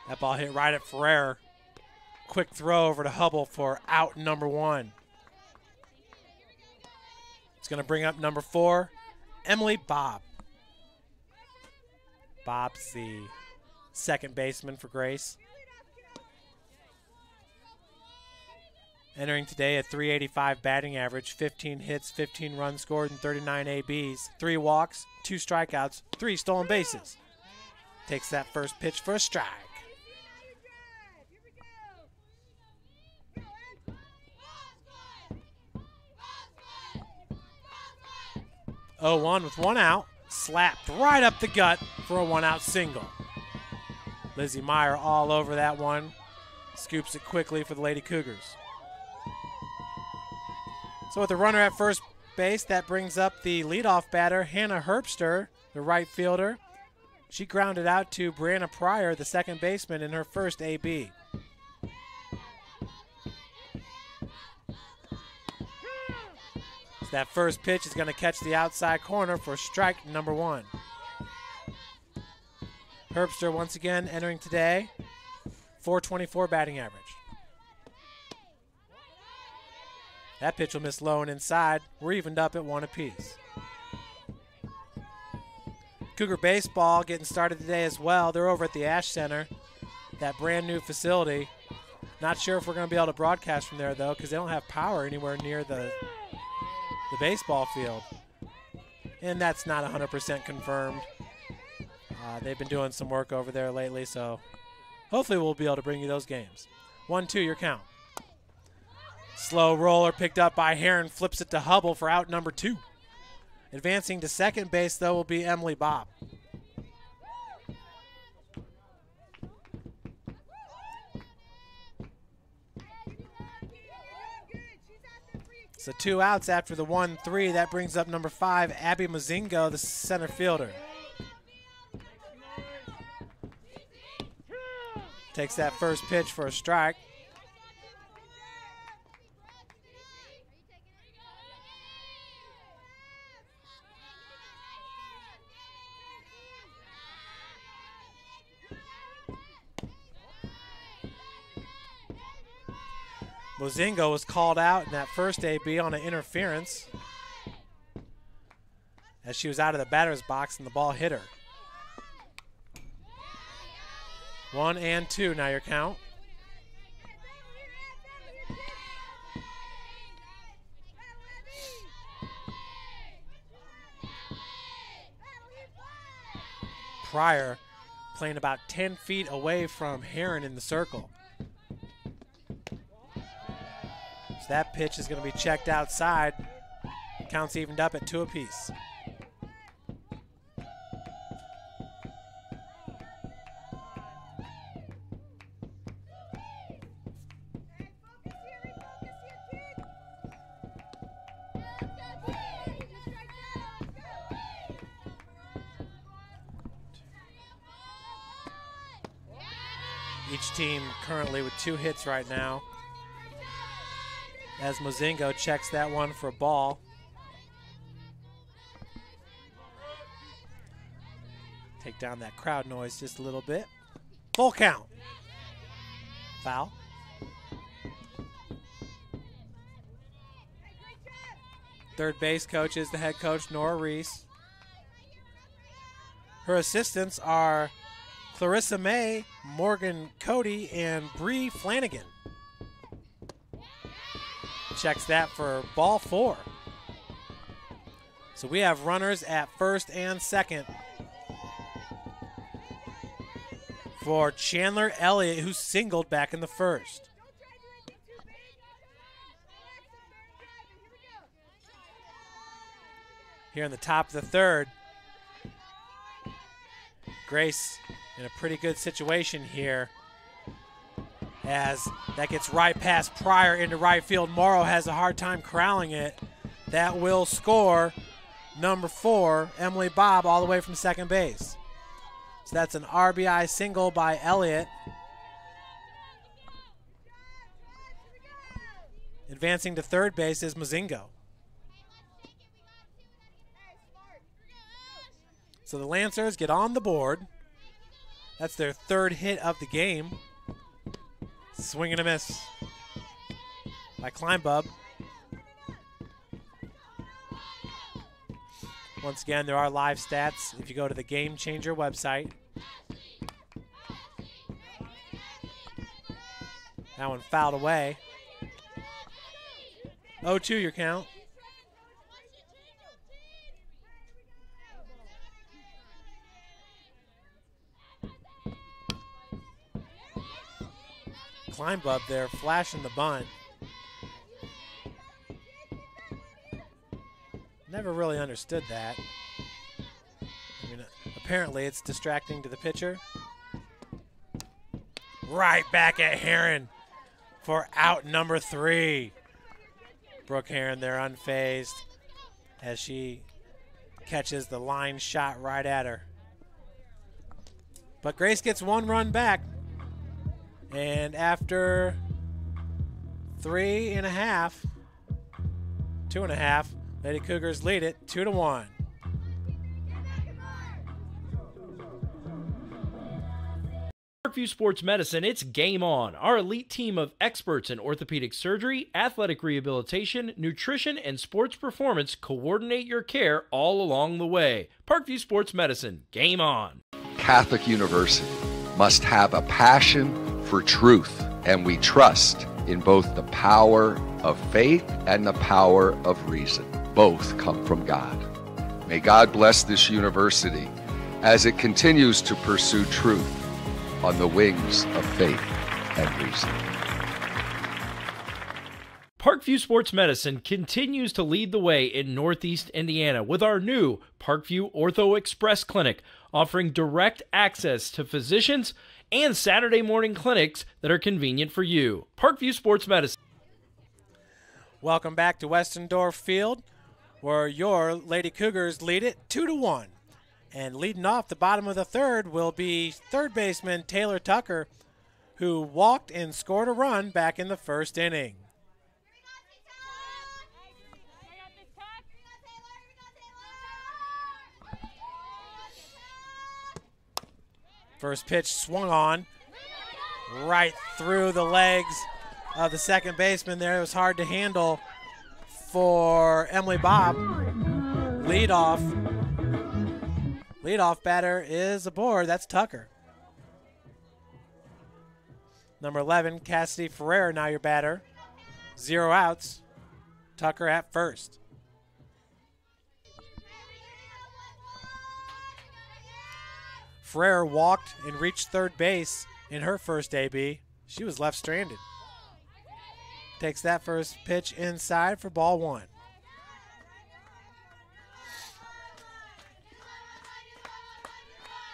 That ball hit right at Ferrer. Quick throw over to Hubble for out number 1. It's going to bring up number 4, Emily Bobb. Bob's the second baseman for Grace. Entering today at .385 batting average, 15 hits, 15 runs scored, and 39 ABs. 3 walks, 2 strikeouts, 3 stolen bases. Takes that first pitch for a strike. 0-1 with 1 out. Slapped right up the gut for a 1-out single. Lizzie Meyer all over that one. Scoops it quickly for the Lady Cougars. So with the runner at first base, that brings up the leadoff batter, Hannah Herbster, the right fielder. She grounded out to Brianna Pryor, the second baseman, in her first AB. So that first pitch is going to catch the outside corner for strike number 1. Herbster once again entering today, .424 batting average. That pitch will miss low and inside. We're evened up at 1 apiece. Cougar baseball getting started today as well. They're over at the Ash Center, that brand new facility. Not sure if we're going to be able to broadcast from there, though, because they don't have power anywhere near the baseball field. And that's not 100% confirmed. They've been doing some work over there lately, so hopefully we'll be able to bring you those games. 1-2, your count. Slow roller picked up by Heron, flips it to Hubble for out number 2. Advancing to second base, though, will be Emily Bobb. So 2 outs after the 1-3. That brings up number 5, Abby Mozingo, the center fielder. Takes that first pitch for a strike. Mozingo was called out in that first AB on an interference as she was out of the batter's box and the ball hit her. 1-2 now your count. Pryor playing about 10 feet away from Heron in the circle. So that pitch is going to be checked outside. Counts evened up at 2 apiece. Each team currently with 2 hits right now, as Mozingo checks that one for a ball. Take down that crowd noise just a little bit. Full count. Foul. Third base coach is the head coach, Nora Reese. Her assistants are Clarissa May, Morgan Cody, and Bree Flanagan. Checks that for ball 4. So we have runners at first and second for Chandler Elliott, who singled back in the first. Here in the top of the third, Grace in a pretty good situation here, as that gets right past Pryor into right field. Morrow has a hard time corralling it. That will score number 4, Emily Bobb, all the way from second base. So that's an RBI single by Elliott. Advancing to third base is Mozingo. So the Lancers get on the board. That's their third hit of the game. Swing and a miss by Kleinbub. Once again, there are live stats if you go to the Game Changer website. That one fouled away. 0-2 your count. Kleinbub there flashing the bunt. Never really understood that. I mean, apparently it's distracting to the pitcher. Right back at Heron for out number 3. Brooke Heron there unfazed as she catches the line shot right at her. But Grace gets 1 run back. And after 3.5, 2.5, Lady Cougars lead it 2-1. Parkview Sports Medicine, it's game on. Our elite team of experts in orthopedic surgery, athletic rehabilitation, nutrition, and sports performance coordinate your care all along the way. Parkview Sports Medicine, game on. Catholic University must have a passion for truth, and we trust in both the power of faith and the power of reason. Both come from God. May God bless this university as it continues to pursue truth on the wings of faith and reason. Parkview Sports Medicine continues to lead the way in Northeast Indiana with our new Parkview Ortho Express Clinic, offering direct access to physicians and Saturday morning clinics that are convenient for you. Parkview Sports Medicine. Welcome back to Westendorf Field, where your Lady Cougars lead it 2-1. And leading off the bottom of the third will be third baseman Taylor Tucker, who walked and scored a run back in the first inning. First pitch swung on right through the legs of the second baseman there. It was hard to handle for Emily Bob. Leadoff batter is aboard. That's Tucker. Number 11, Cassidy Ferrer, now your batter. 0 outs. Tucker at first. Ferrer walked and reached third base in her first AB. She was left stranded. Takes that first pitch inside for ball 1.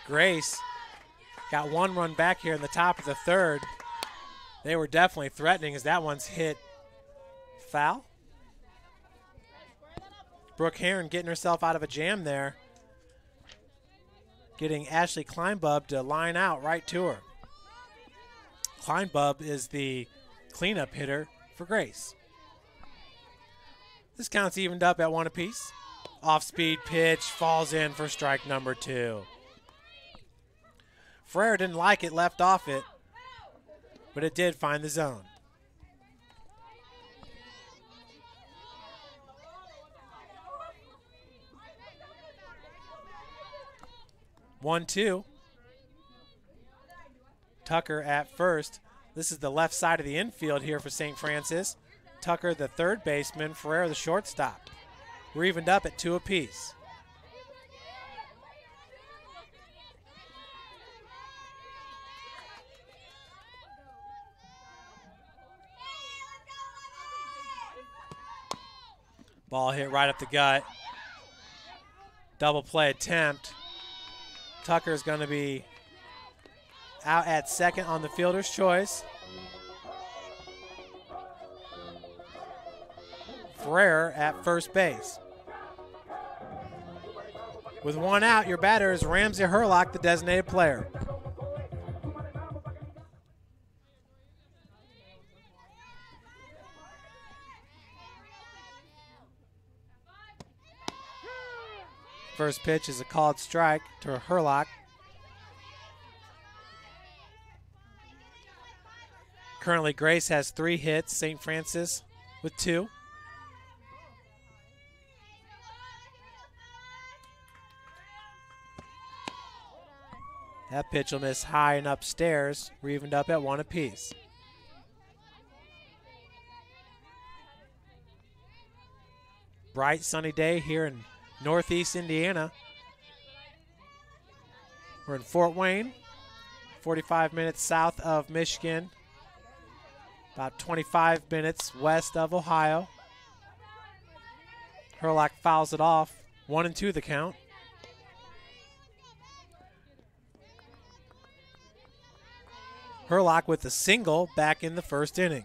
Grace got 1 run back here in the top of the third. They were definitely threatening as that one's hit foul. Brooke Heron getting herself out of a jam there, getting Ashley Kleinbub to line out right to her. Kleinbub is the cleanup hitter for Grace. This count's evened up at 1 apiece. Off-speed pitch falls in for strike number 2. Ferrer didn't like it, left off it, but it did find the zone. One, 2. Tucker at first. This is the left side of the infield here for St. Francis. Tucker, the third baseman, Ferrer, the shortstop. We're evened up at 2 apiece. Ball hit right up the gut. Double play attempt. Tucker's going to be out at second on the fielder's choice. Ferrer at first base. With 1 out, your batter is Ramsey Herlock, the designated player. First pitch is a called strike to Herlock. Currently, Grace has 3 hits, St. Francis with 2. That pitch will miss high and upstairs. We're evened up at 1 apiece. Bright sunny day here in Northeast Indiana. We're in Fort Wayne, 45 minutes south of Michigan, about 25 minutes west of Ohio. Herlock fouls it off, 1-2 the count. Herlock with a single back in the first inning.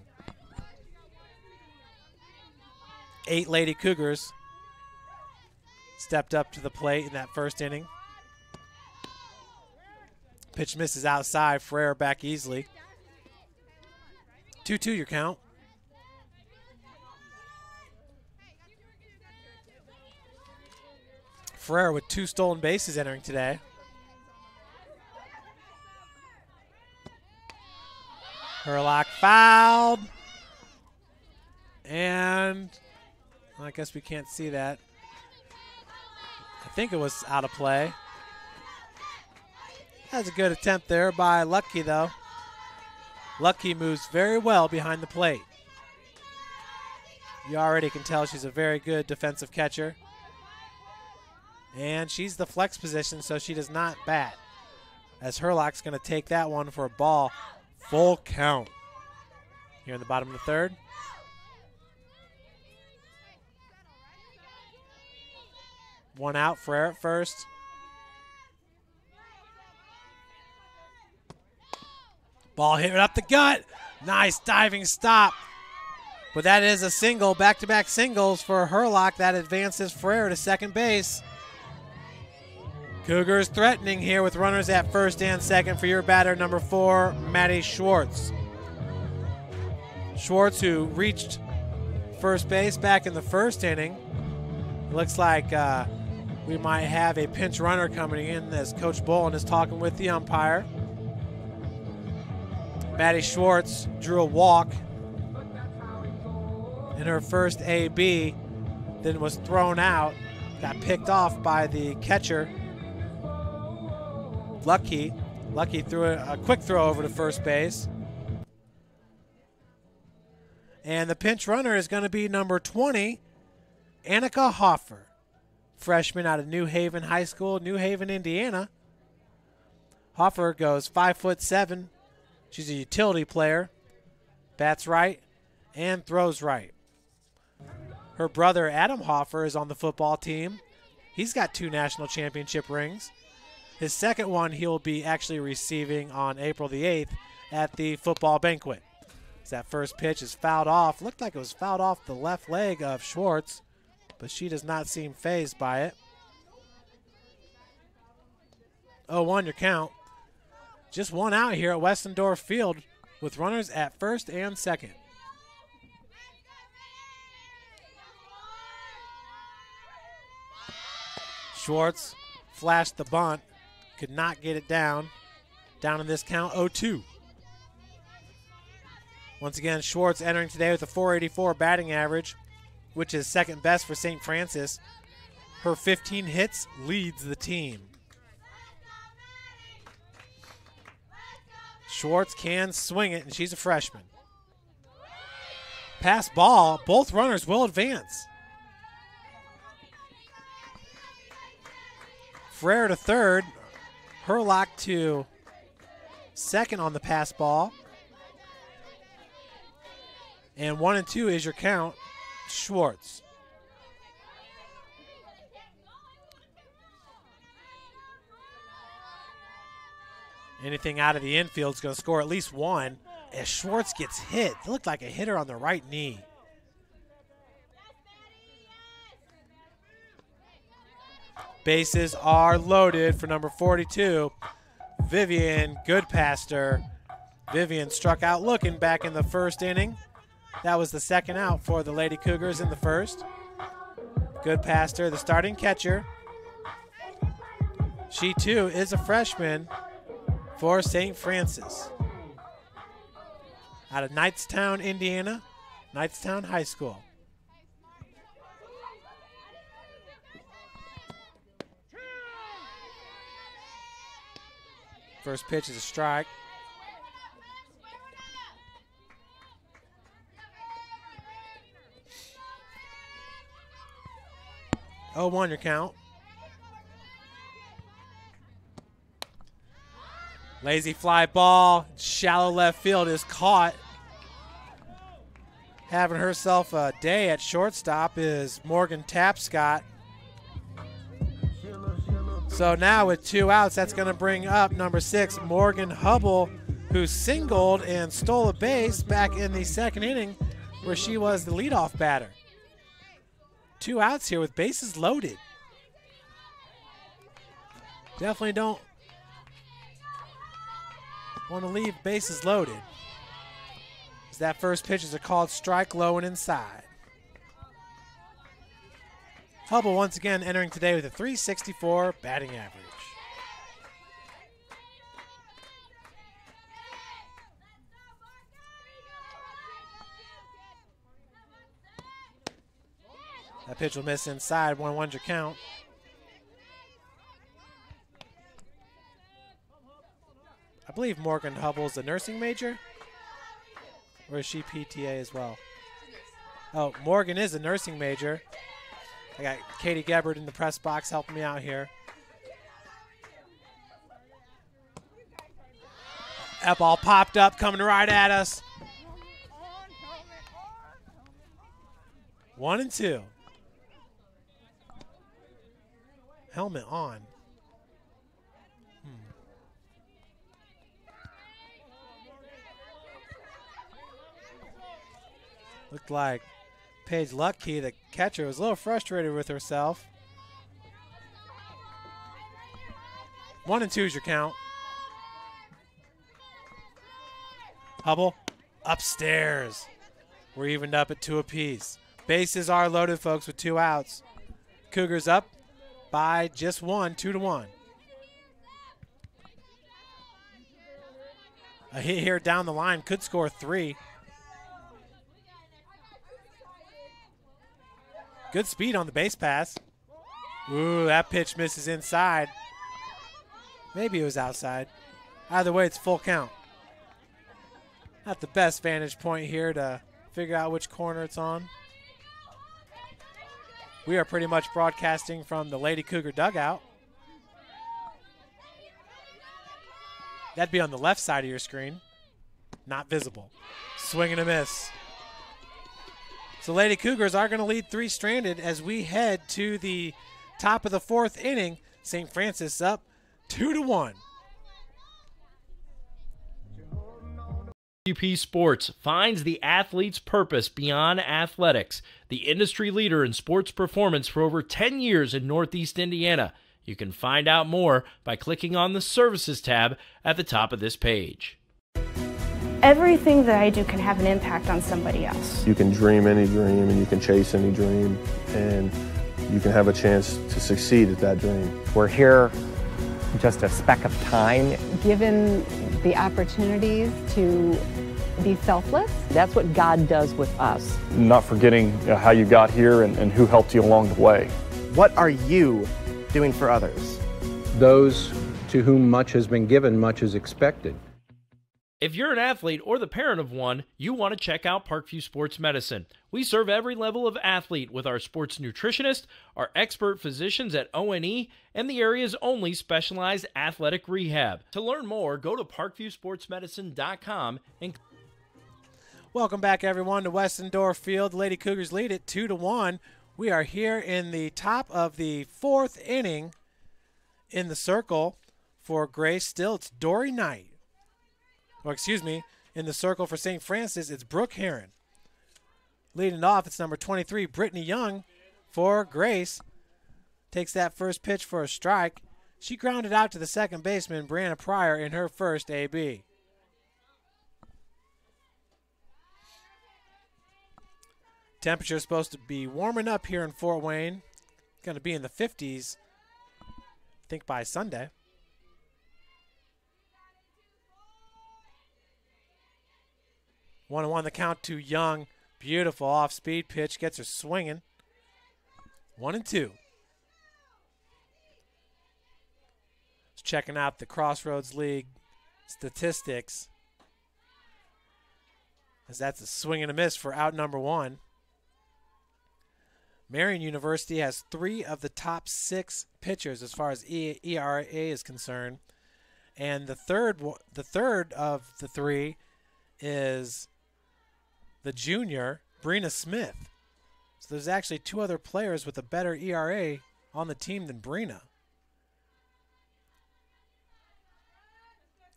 8 Lady Cougars stepped up to the plate in that first inning. Pitch misses outside. Frere back easily. 2-2 your count. Frere with 2 stolen bases entering today. Herlock fouled. And I guess we can't see that. I think it was out of play. That's a good attempt there by Lucky, though. Lucky moves very well behind the plate. You already can tell she's a very good defensive catcher. And she's the flex position, so she does not bat. As Herlock's going to take that one for a ball. Full count. Here in the bottom of the third. One out, Frere at first. Ball hit up the gut. Nice diving stop. But that is a single, back-to-back singles for Herlock. That advances Frere to second base. Cougars threatening here with runners at first and second for your batter, number 4, Maddie Schwartz. Schwartz, who reached first base back in the first inning. Looks like we might have a pinch runner coming in as Coach Bolin is talking with the umpire. Maddie Schwartz drew a walk in her first AB, then was thrown out, got picked off by the catcher. Lucky threw a quick throw over to first base. And the pinch runner is going to be number 20, Annika Hoffer, freshman out of New Haven High School, New Haven, Indiana. Hoffer goes 5'7". She's a utility player, bats right and throws right. Her brother Adam Hoffer is on the football team. He's got 2 national championship rings. His second one he'll be actually receiving on April the 8th at the football banquet. As that first pitch is fouled off. Looked like it was fouled off the left leg of Schwartz, but she does not seem fazed by it. 0-1 your count. Just one out here at Westendorf Field with runners at first and second. Schwartz flashed the bunt. Could not get it down. Down in this count, 0-2. Once again, Schwartz entering today with a .484 batting average, which is second best for St. Francis. Her 15 hits leads the team. Schwartz can swing it, and she's a freshman. Pass ball. Both runners will advance. Frere to third. Herlock to second on the pass ball. And 1-2 is your count. Schwartz. Anything out of the infield is going to score at least one. As Schwartz gets hit, it looked like a hitter on the right knee. Bases are loaded for number 42, Vivian Goodpaster. Vivian struck out looking back in the first inning. That was the second out for the Lady Cougars in the first. Goodpaster, the starting catcher. She, too, is a freshman for St. Francis. out of Knightstown, Indiana, Knightstown High School. First pitch is a strike. Oh, 1 your count. Lazy fly ball, shallow left field is caught. Having herself a day at shortstop is Morgan Tapscott. So now with 2 outs, that's going to bring up number 6, Morgan Hubble, who singled and stole a base back in the second inning where she was the leadoff batter. 2 outs here with bases loaded. Definitely don't want to leave bases loaded. As that first pitch is a called strike, low and inside. Hubble once again entering today with a .364 batting average. That pitch will miss inside, 1-1 your count. I believe Morgan Hubble's a nursing major. Or is she PTA as well? Oh, Morgan is a nursing major. I got Katie Gebert in the press box helping me out here. That ball popped up, coming right at us. 1-2. Helmet on. Looked like Paige Lucky, the catcher, was a little frustrated with herself. 1-2 is your count. Hubble upstairs. We're evened up at 2 apiece. Bases are loaded, folks, with 2 outs. Cougars up by just 1, 2-1. A hit here down the line could score 3. Good speed on the base pass. Ooh, that pitch misses inside. Maybe it was outside. Either way, it's full count. Not the best vantage point here to figure out which corner it's on. We are pretty much broadcasting from the Lady Cougar dugout. That'd be on the left side of your screen. Not visible. Swing and a miss. So Lady Cougars are going to lead 3 stranded as we head to the top of the 4th inning. St. Francis up 2-1. UP Sports finds the athlete's purpose beyond athletics, the industry leader in sports performance for over 10 years in Northeast Indiana. You can find out more by clicking on the Services tab at the top of this page. Everything that I do can have an impact on somebody else. You can dream any dream and you can chase any dream and you can have a chance to succeed at that dream. We're here just a speck of time. Given the opportunities to be selfless. That's what God does with us. Not forgetting how you got here and who helped you along the way. What are you doing for others? Those to whom much has been given, much is expected. If you're an athlete or the parent of one, you want to check out Parkview Sports Medicine. We serve every level of athlete with our sports nutritionist, our expert physicians at O&E, and the area's only specialized athletic rehab. To learn more, go to parkviewsportsmedicine.com and welcome back, everyone, to Westendorf Field. The Lady Cougars lead it 2-1. We are here in the top of the 4th inning in the circle for Grace. Still, it's Dory Knight. Or excuse me, in the circle for St. Francis, it's Brooke Heron. Leading off, it's number 23, Brittany Young for Grace. Takes that first pitch for a strike. She grounded out to the second baseman, Brianna Pryor, in her first AB. Temperature is supposed to be warming up here in Fort Wayne. Going to be in the 50s, I think, by Sunday. 1-1 the count to Young. Beautiful off-speed pitch. Gets her swinging. 1-2. Just checking out the Crossroads League statistics, as that's a swing and a miss for out number 1. Marian University has 3 of the top 6 pitchers as far as ERA is concerned, and the third of the 3 is the junior Brina Smith. So there's actually 2 other players with a better ERA on the team than Brina.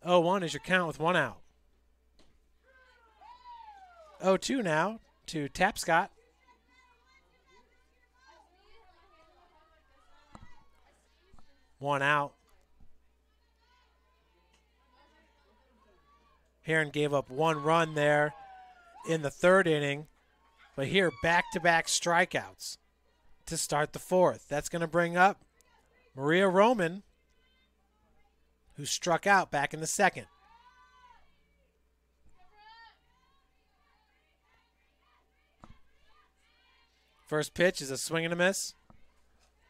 0-1 is your count with 1 out. 0-2 now to Tapscott. One out. Heron gave up 1 run there in the 3rd inning, but here back-to-back strikeouts to start the 4th. That's going to bring up Maria Roman, who struck out back in the 2nd. First pitch is a swing and a miss.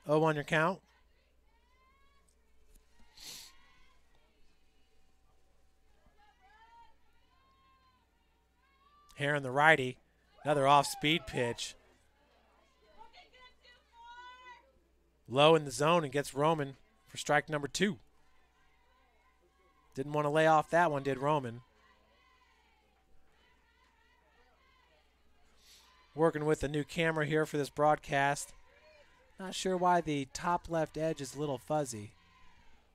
0-1 your count. Heron, the righty, another off-speed pitch. Low in the zone and gets Roman for strike number 2. Didn't want to lay off that one, did Roman. Working with a new camera here for this broadcast. Not sure why the top left edge is a little fuzzy,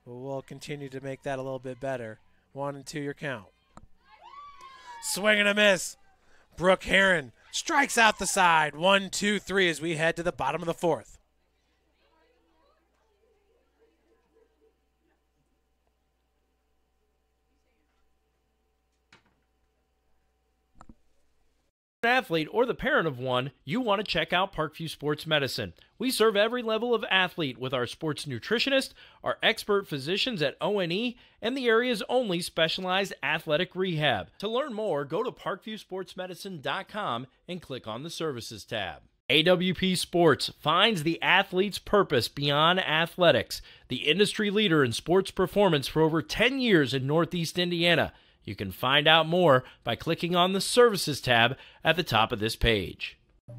but we'll continue to make that a little bit better. 1-2 your count. Swing and a miss. Brooke Heron strikes out the side. 1-2-3 as we head to the bottom of the 4th. Athlete or the parent of one, you want to check out Parkview Sports Medicine. We serve every level of athlete with our sports nutritionist, our expert physicians at O&E, and the area's only specialized athletic rehab. To learn more, go to parkviewsportsmedicine.com and click on the Services tab. AWP Sports finds the athlete's purpose beyond athletics, the industry leader in sports performance for over 10 years in Northeast Indiana. You can find out more by clicking on the Services tab at the top of this page.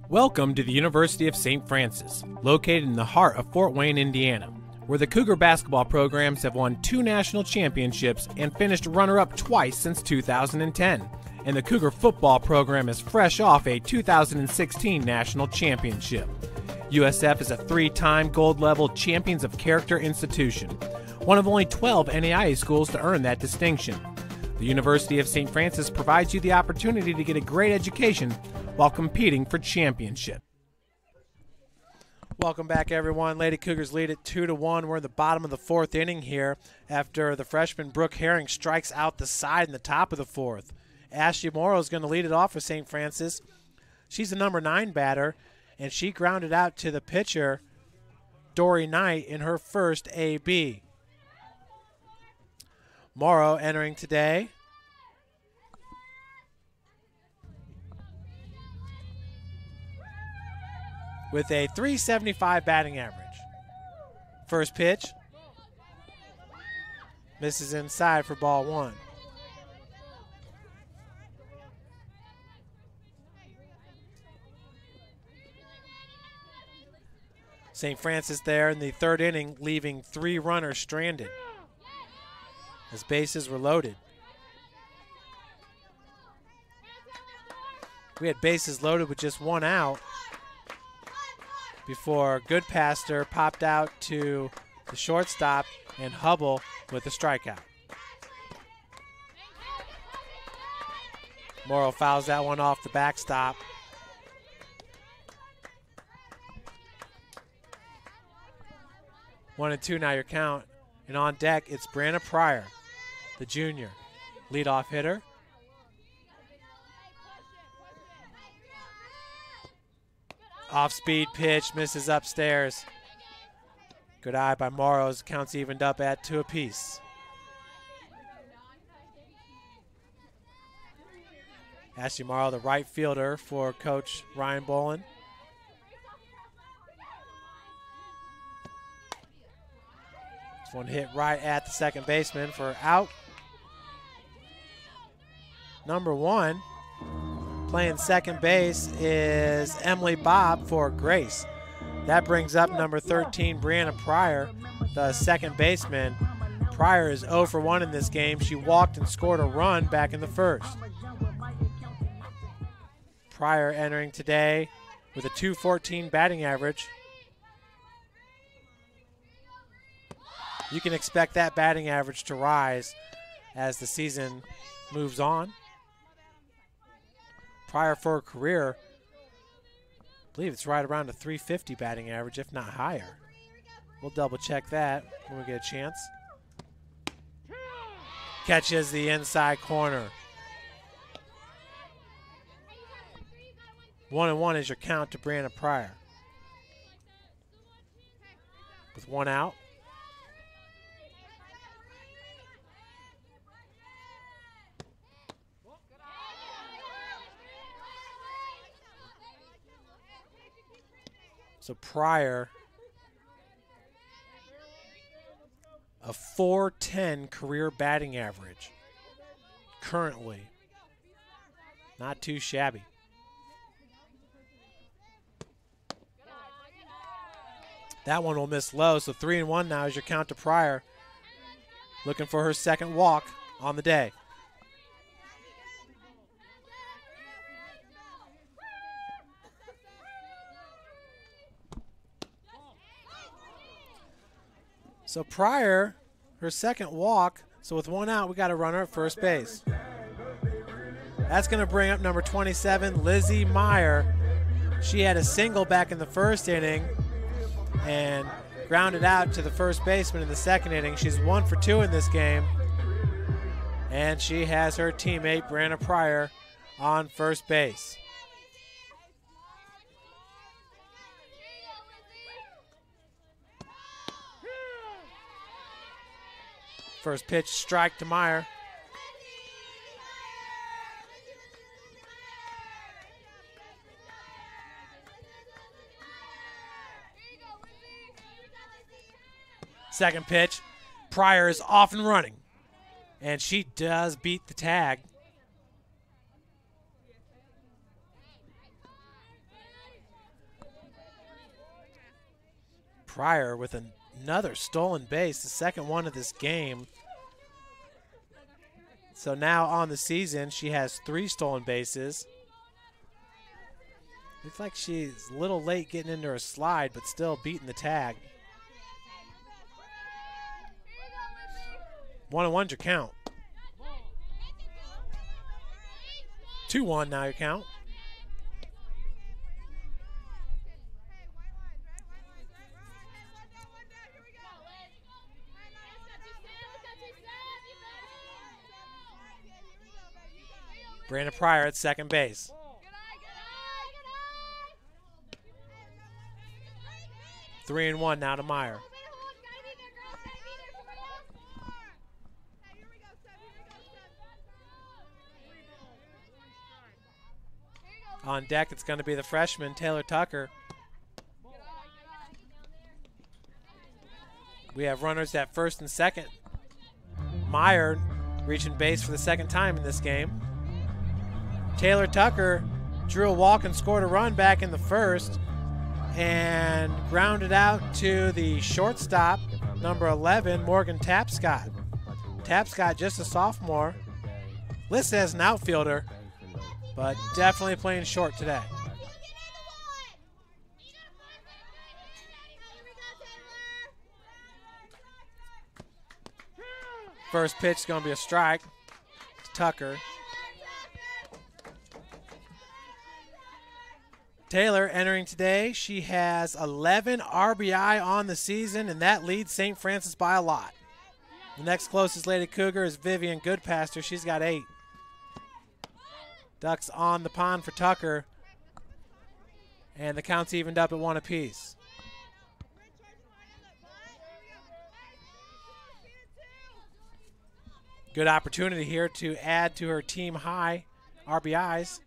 Welcome to the University of St. Francis, located in the heart of Fort Wayne, Indiana, where the Cougar basketball programs have won 2 national championships and finished runner-up twice since 2010. And the Cougar football program is fresh off a 2016 national championship. USF is a 3-time gold-level Champions of Character institution, one of only 12 NAIA schools to earn that distinction. The University of St. Francis provides you the opportunity to get a great education while competing for championship. Welcome back, everyone. Lady Cougars lead at 2-1. We're in the bottom of the 4th inning here after the freshman Brooke Herring strikes out the side in the top of the 4th. Ashley Morrow is going to lead it off for St. Francis. She's the number 9 batter, and she grounded out to the pitcher, Dory Knight, in her first AB. Morrow entering today. With a .375 batting average. First pitch. Misses inside for ball 1. St. Francis there in the 3rd inning, leaving 3 runners stranded as bases were loaded. We had bases loaded with just 1 out before Goodpaster popped out to the shortstop and Hubble with a strikeout. Morrow fouls that one off the backstop. One and two now your count. And on deck, it's Brianna Pryor, the junior, leadoff hitter. Off-speed pitch, misses upstairs. Good eye by Morrows. Counts evened up at 2 apiece. Ashley Morrow, the right fielder for Coach Ryan Bolin. This one hit right at the second baseman for out. Number 1, playing second base, is Emily Bobb for Grace. That brings up number 13, Brianna Pryor, the second baseman. Pryor is 0 for 1 in this game. She walked and scored a run back in the first. Pryor entering today with a .214 batting average. You can expect that batting average to rise as the season moves on. Pryor for her career, I believe it's right around a .350 batting average, if not higher. We'll double check that when we get a chance. Catches the inside corner. 1-1 is your count to Brianna Pryor. With 1 out. So Pryor, a .410 career batting average currently. Not too shabby. That one will miss low, so 3-1 now is your count to Pryor. Looking for her second walk on the day. So Pryor, her second walk, so with 1 out, we got a runner at first base. That's going to bring up number 27, Lizzie Meyer. She had a single back in the first inning and grounded out to the first baseman in the second inning. She's 1 for 2 in this game. And she has her teammate, Brianna Pryor, on first base. First pitch, strike to Meyer. Second pitch, Pryor is off and running. And she does beat the tag. Pryor with another stolen base, the second one of this game. So now on the season, she has 3 stolen bases. Looks like she's a little late getting into her slide, but still beating the tag. 1-1's your count. 2-1 now your count. Brianna Pryor at second base. Three and one now to Meyer. On deck, it's going to be the freshman, Taylor Tucker. We have runners at first and second. Meyer reaching base for the second time in this game. Taylor Tucker drew a walk and scored a run back in the first and grounded out to the shortstop, number 11, Morgan Tapscott. Tapscott, just a sophomore, listed as an outfielder, but definitely playing short today. First pitch is going to be a strike to Tucker. Taylor entering today, she has 11 RBI on the season, and that leads St. Francis by a lot. The next closest Lady Cougar is Vivian Goodpaster. She's got 8. Ducks on the pond for Tucker, and the count's evened up at 1 apiece. Good opportunity here to add to her team high RBIs.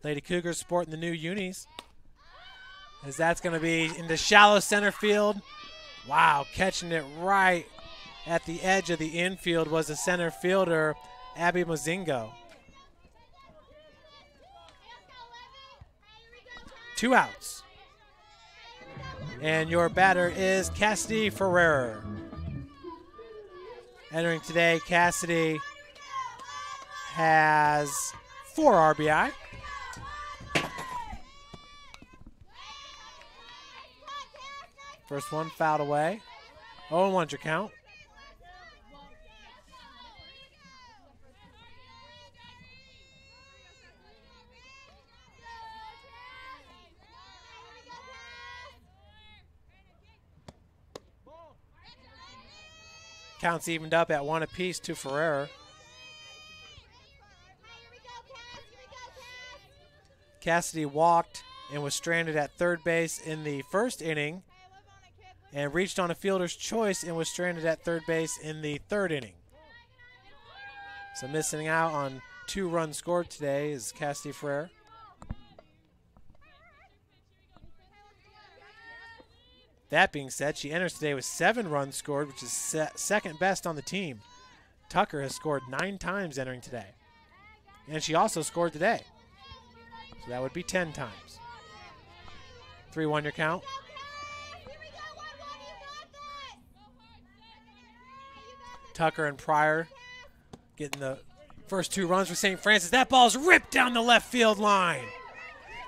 Lady Cougars sporting the new unis. As that's going to be into shallow center field. Wow, catching it right at the edge of the infield was the center fielder, Abby Mozingo. 2 outs. And your batter is Cassidy Ferrer. Entering today, Cassidy has 4 RBI. First one fouled away. 0-1's your count. Counts evened up at 1 apiece to Ferrer. Cassidy walked and was stranded at third base in the first inning and reached on a fielder's choice and was stranded at third base in the third inning. So missing out on 2 runs scored today is Cassidy Ferrer. That being said, she enters today with 7 runs scored, which is second best on the team. Tucker has scored 9 times entering today. And she also scored today. So that would be 10 times. 3-1 your count. Tucker and Pryor getting the first 2 runs for St. Francis. That ball's ripped down the left field line.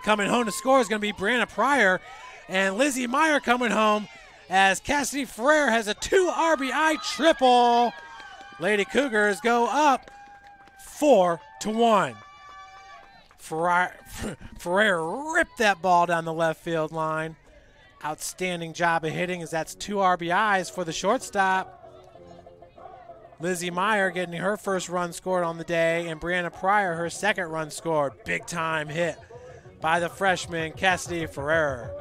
Coming home to score is going to be Brianna Pryor. And Lizzie Meyer coming home as Cassidy Ferrer has a 2 RBI triple. Lady Cougars go up 4-1. Ferrer ripped that ball down the left field line. Outstanding job of hitting as that's 2 RBIs for the shortstop. Lizzie Meyer getting her first run scored on the day, and Brianna Pryor her second run scored. Big time hit by the freshman Cassidy Ferrer.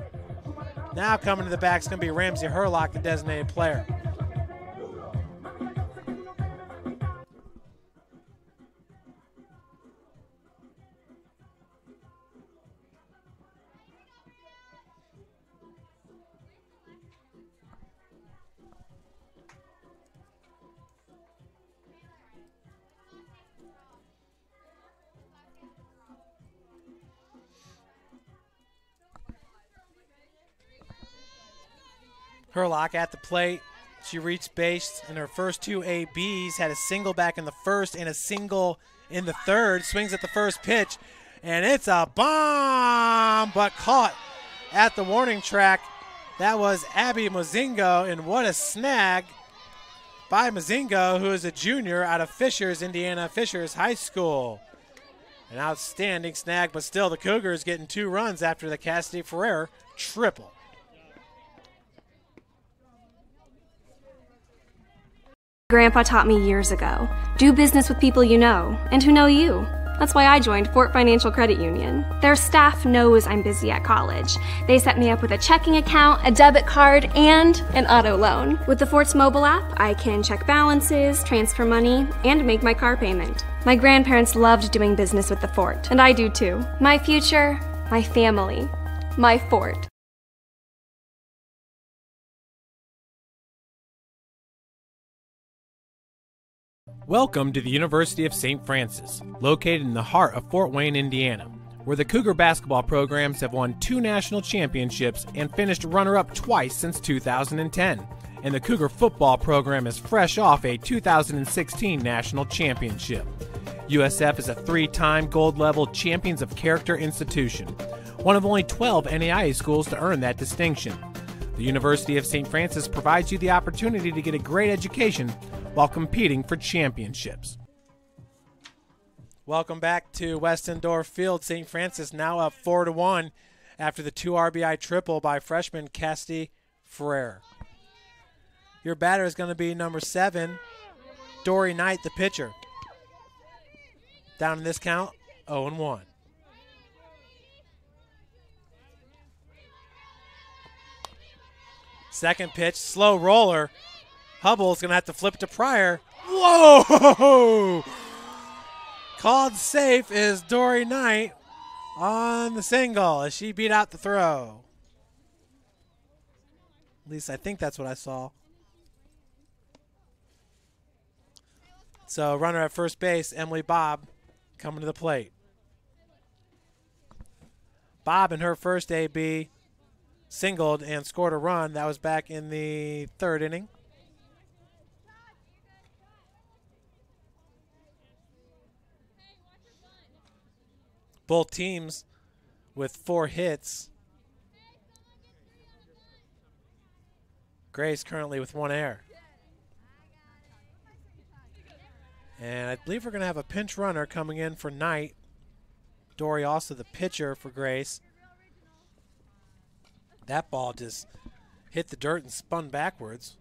Now coming to the back is going to be Ramsey Herlock, the designated player. Herlock at the plate. She reached base in her first 2 ABs, had a single back in the first and a single in the third. Swings at the first pitch, and it's a bomb, but caught at the warning track. That was Abby Mozingo, and what a snag by Mozingo, who is a junior out of Fishers, Indiana Fishers High School. An outstanding snag, but still the Cougars getting 2 runs after the Cassidy Ferrer triple. Grandpa taught me years ago, do business with people you know and who know you. That's why I joined Fort Financial Credit Union. Their staff knows I'm busy at college. They set me up with a checking account, a debit card, and an auto loan. With the Fort's mobile app, I can check balances, transfer money, and make my car payment. My grandparents loved doing business with the Fort, and I do too. My future, my family, my Fort. Welcome to the University of St. Francis, located in the heart of Fort Wayne, Indiana, where the Cougar basketball programs have won 2 national championships and finished runner-up twice since 2010. And the Cougar football program is fresh off a 2016 national championship. USF is a 3-time gold-level Champions of Character institution, one of only 12 NAIA schools to earn that distinction. The University of St. Francis provides you the opportunity to get a great education while competing for championships. Welcome back to Westendorf Field. St. Francis now up 4-1 after the 2 RBI triple by freshman Cassidy Ferrer. Your batter is going to be number 7, Dory Knight, the pitcher. Down in this count, 0-1. Second pitch, slow roller. Hubble's going to have to flip it to Pryor. Whoa! Called safe is Dory Knight on the single as she beat out the throw. At least I think that's what I saw. So runner at first base, Emily Bobb, coming to the plate. Bobb in her first AB singled and scored a run. That was back in the third inning. Both teams with 4 hits. Grace currently with 1 error. And I believe we're going to have a pinch runner coming in for Knight. Dory also the pitcher for Grace. That ball just hit the dirt and spun backwards.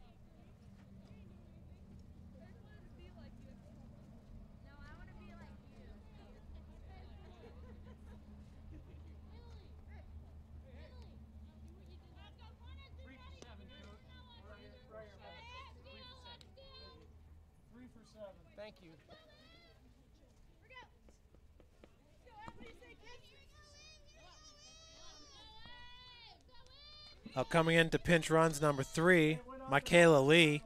Thank you. Coming in to pinch runs number 3, Michaela Lee,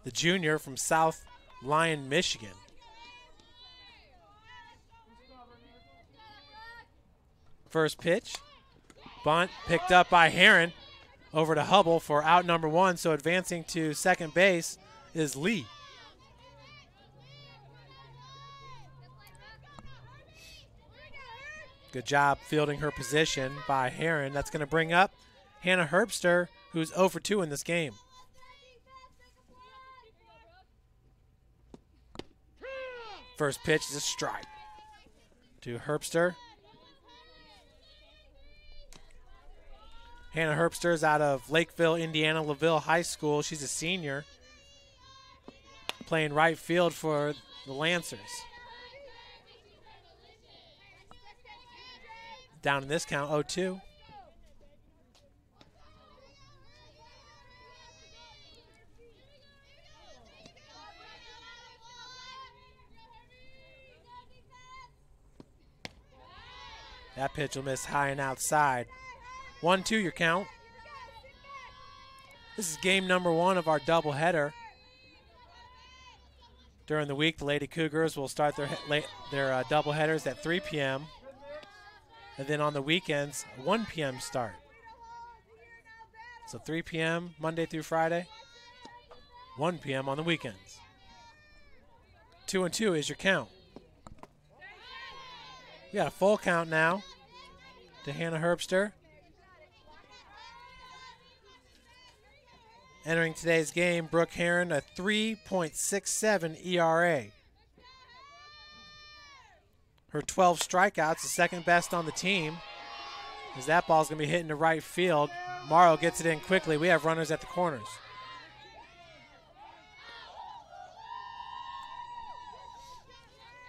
the junior from South Lyon, Michigan. First pitch, bunt picked up by Heron over to Hubble for out number 1, so advancing to second base is Lee. Good job fielding her position by Heron. That's going to bring up Hannah Herbster, who's 0 for 2 in this game. First pitch is a strike to Herbster. Hannah Herbster is out of Lakeville, Indiana, LaVille High School. She's a senior, playing right field for the Lancers. Down in this count, 0-2. That pitch will miss high and outside. 1-2 your count. This is game number 1 of our doubleheader. During the week, the Lady Cougars will start their doubleheaders at 3 p.m. And then on the weekends, 1 p.m. start. So 3 p.m. Monday through Friday, 1 p.m. on the weekends. 2-2 is your count. We got a full count now to Hannah Herbster. Entering today's game, Brooke Heron, a 3.67 ERA. Her 12 strikeouts, the second best on the team. As that ball's going to be hitting to right field. Morrow gets it in quickly. We have runners at the corners.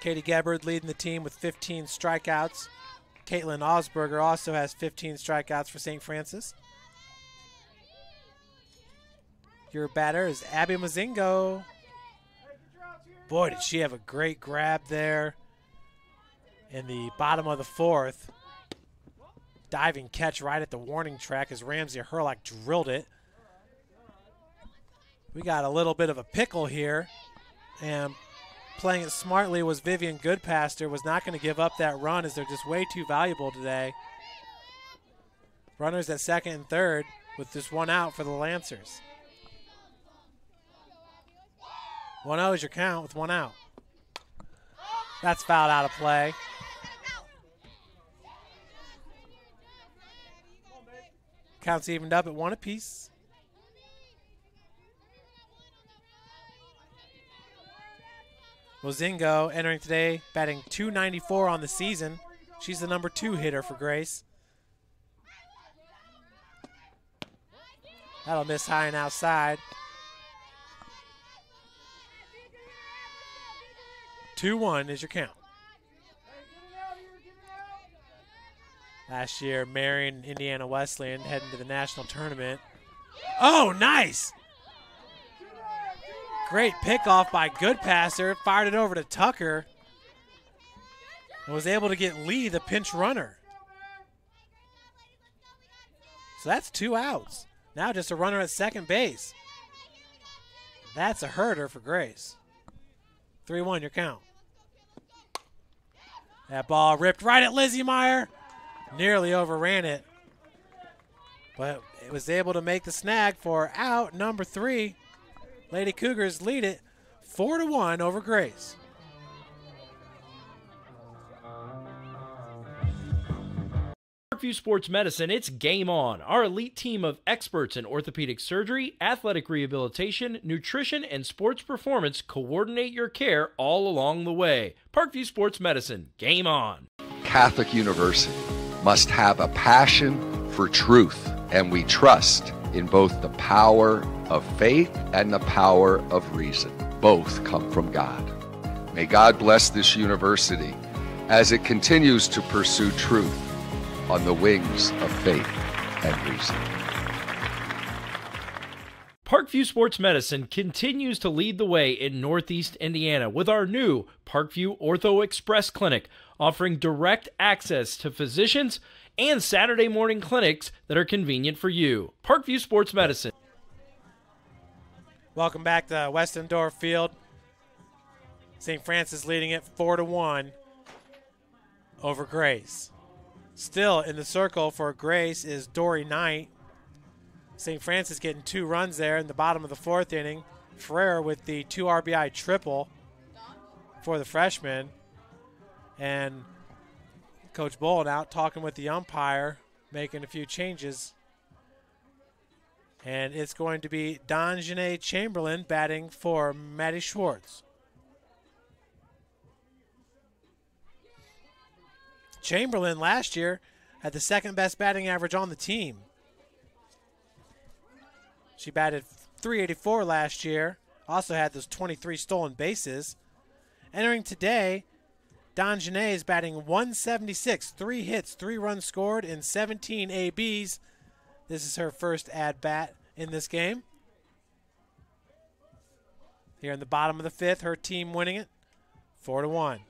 Katie Gebbard leading the team with 15 strikeouts. Caitlin Osberger also has 15 strikeouts for St. Francis. Your batter is Abby Mazingo. Boy, did she have a great grab there in the bottom of the 4th. Diving catch right at the warning track as Ramsey Herlock drilled it. We got a little bit of a pickle here, and playing it smartly was Vivian Goodpaster. Was not going to give up that run as they're just way too valuable today. Runners at second and third with just 1 out for the Lancers. 1-0 is your count with 1 out. That's fouled out of play. Counts evened up at 1 apiece. Mozingo entering today, batting .294 on the season. She's the number 2 hitter for Grace. That'll miss high and outside. 2-1 is your count. Last year, Marion, Indiana Wesleyan heading to the national tournament. Oh, nice! Great pickoff by Goodpaster. Fired it over to Tucker. and was able to get Lee, the pinch runner. So that's 2 outs. Now just a runner at second base. That's a herder for Grace. 3-1 your count. That ball ripped right at Lizzie Meyer. Nearly overran it. But it was able to make the snag for out number 3. Lady Cougars lead it 4-1 over Grace. Parkview Sports Medicine, it's game on. Our elite team of experts in orthopedic surgery, athletic rehabilitation, nutrition, and sports performance coordinate your care all along the way. Parkview Sports Medicine, game on. Catholic University must have a passion for truth, and we trust in both the power of faith and the power of reason. Both come from God. May God bless this university as it continues to pursue truth on the wings of faith and reason. Parkview Sports Medicine continues to lead the way in Northeast Indiana with our new Parkview Ortho Express Clinic, offering direct access to physicians and Saturday morning clinics that are convenient for you. Parkview Sports Medicine. Welcome back to Westendorf Field. St. Francis leading it 4-1 over Grace. Still in the circle for Grace is Dory Knight. St. Francis getting 2 runs there in the bottom of the 4th inning. Frere with the 2 RBI triple for the freshman. And Coach Bolin out talking with the umpire, making a few changes. And it's going to be Donjane Chamberlain batting for Maddie Schwartz. Chamberlain last year had the 2nd best batting average on the team. She batted .384 last year, also had those 23 stolen bases. Entering today, Donjane is batting .176, 3 hits, 3 runs scored, and 17 ABs. This is her first at-bat in this game. Here in the bottom of the 5th, her team winning it 4-1.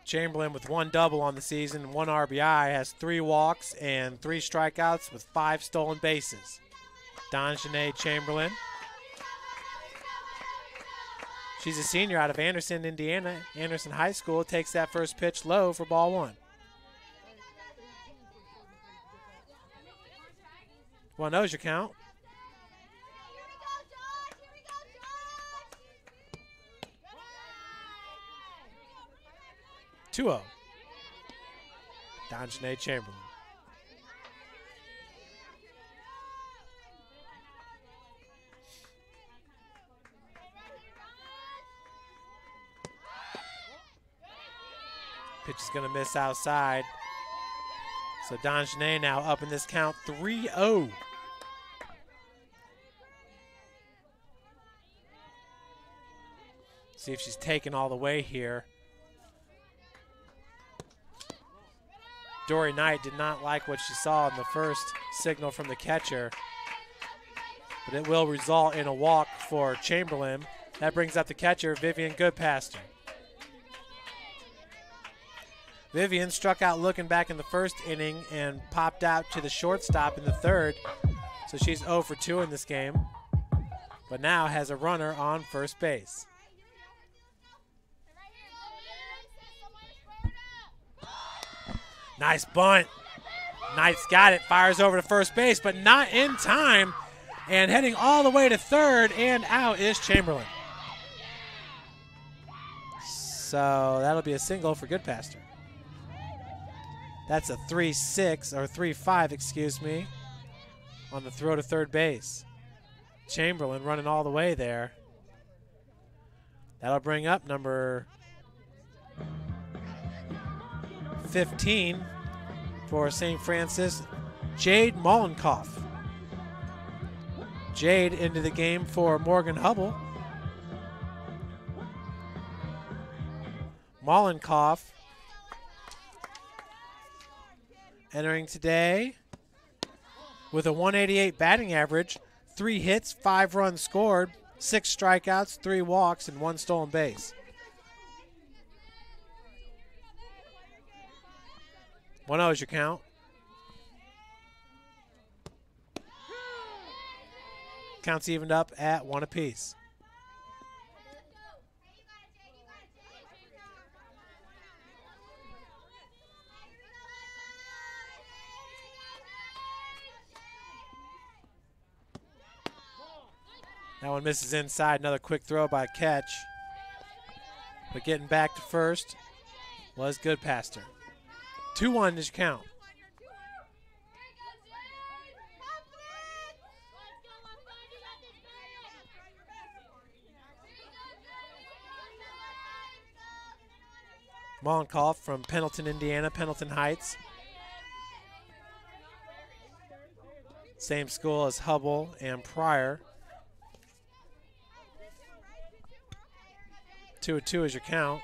Chamberlain with 1 double on the season, 1 RBI, has 3 walks and 3 strikeouts with 5 stolen bases. Donjane Chamberlain. She's a senior out of Anderson, Indiana. Anderson High School takes that first pitch low for ball 1. Well, knows your count. 2-0. Donjane Chamberlain. Pitch is going to miss outside. So Donjane now up in this count 3-0. See if she's taken all the way here. Dory Knight did not like what she saw in the first signal from the catcher, but it will result in a walk for Chamberlain. That brings up the catcher, Vivian Goodpaster. Vivian struck out looking back in the first inning and popped out to the shortstop in the 3rd, so she's 0 for 2 in this game, but now has a runner on first base. Nice bunt. Knight's got it, fires over to first base, but not in time. And heading all the way to 3rd and out is Chamberlain. So that'll be a single for Goodpaster. That's a 3-6, or 3-5, excuse me, on the throw to 3rd base. Chamberlain running all the way there. That'll bring up number 15 for St. Francis, Jade Mollenkoff. Jade into the game for Morgan Hubble. Mollenkoff entering today with a 188 batting average, 3 hits, 5 runs scored, 6 strikeouts, 3 walks, and 1 stolen base. 1-0 is your count. Counts evened up at 1 apiece. That one misses inside. Another quick throw by Catch. But getting back to first was good past her. 2-1 is your count. Mollenkoff from Pendleton, Indiana, Pendleton Heights. Same school as Hubble and Pryor. 2-2 is your count.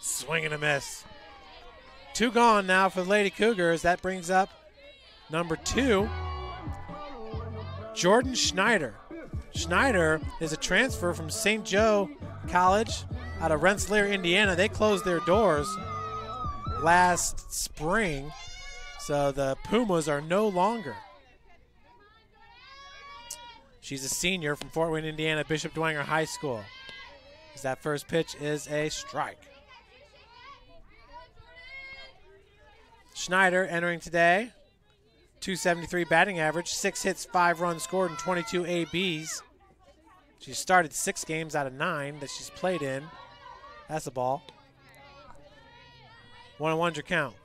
Swing and a miss. 2 gone now for the Lady Cougars. That brings up number 2, Jordan Schneider. Schneider is a transfer from St. Joe College out of Rensselaer, Indiana. They closed their doors last spring, so the Pumas are no longer. She's a senior from Fort Wayne, Indiana, Bishop Dwenger High School. As that first pitch is a strike. Schneider entering today, 273 batting average, 6 hits, 5 runs scored, and 22 ABs. She started 6 games out of 9 that she's played in. That's a ball. 1-1's your count.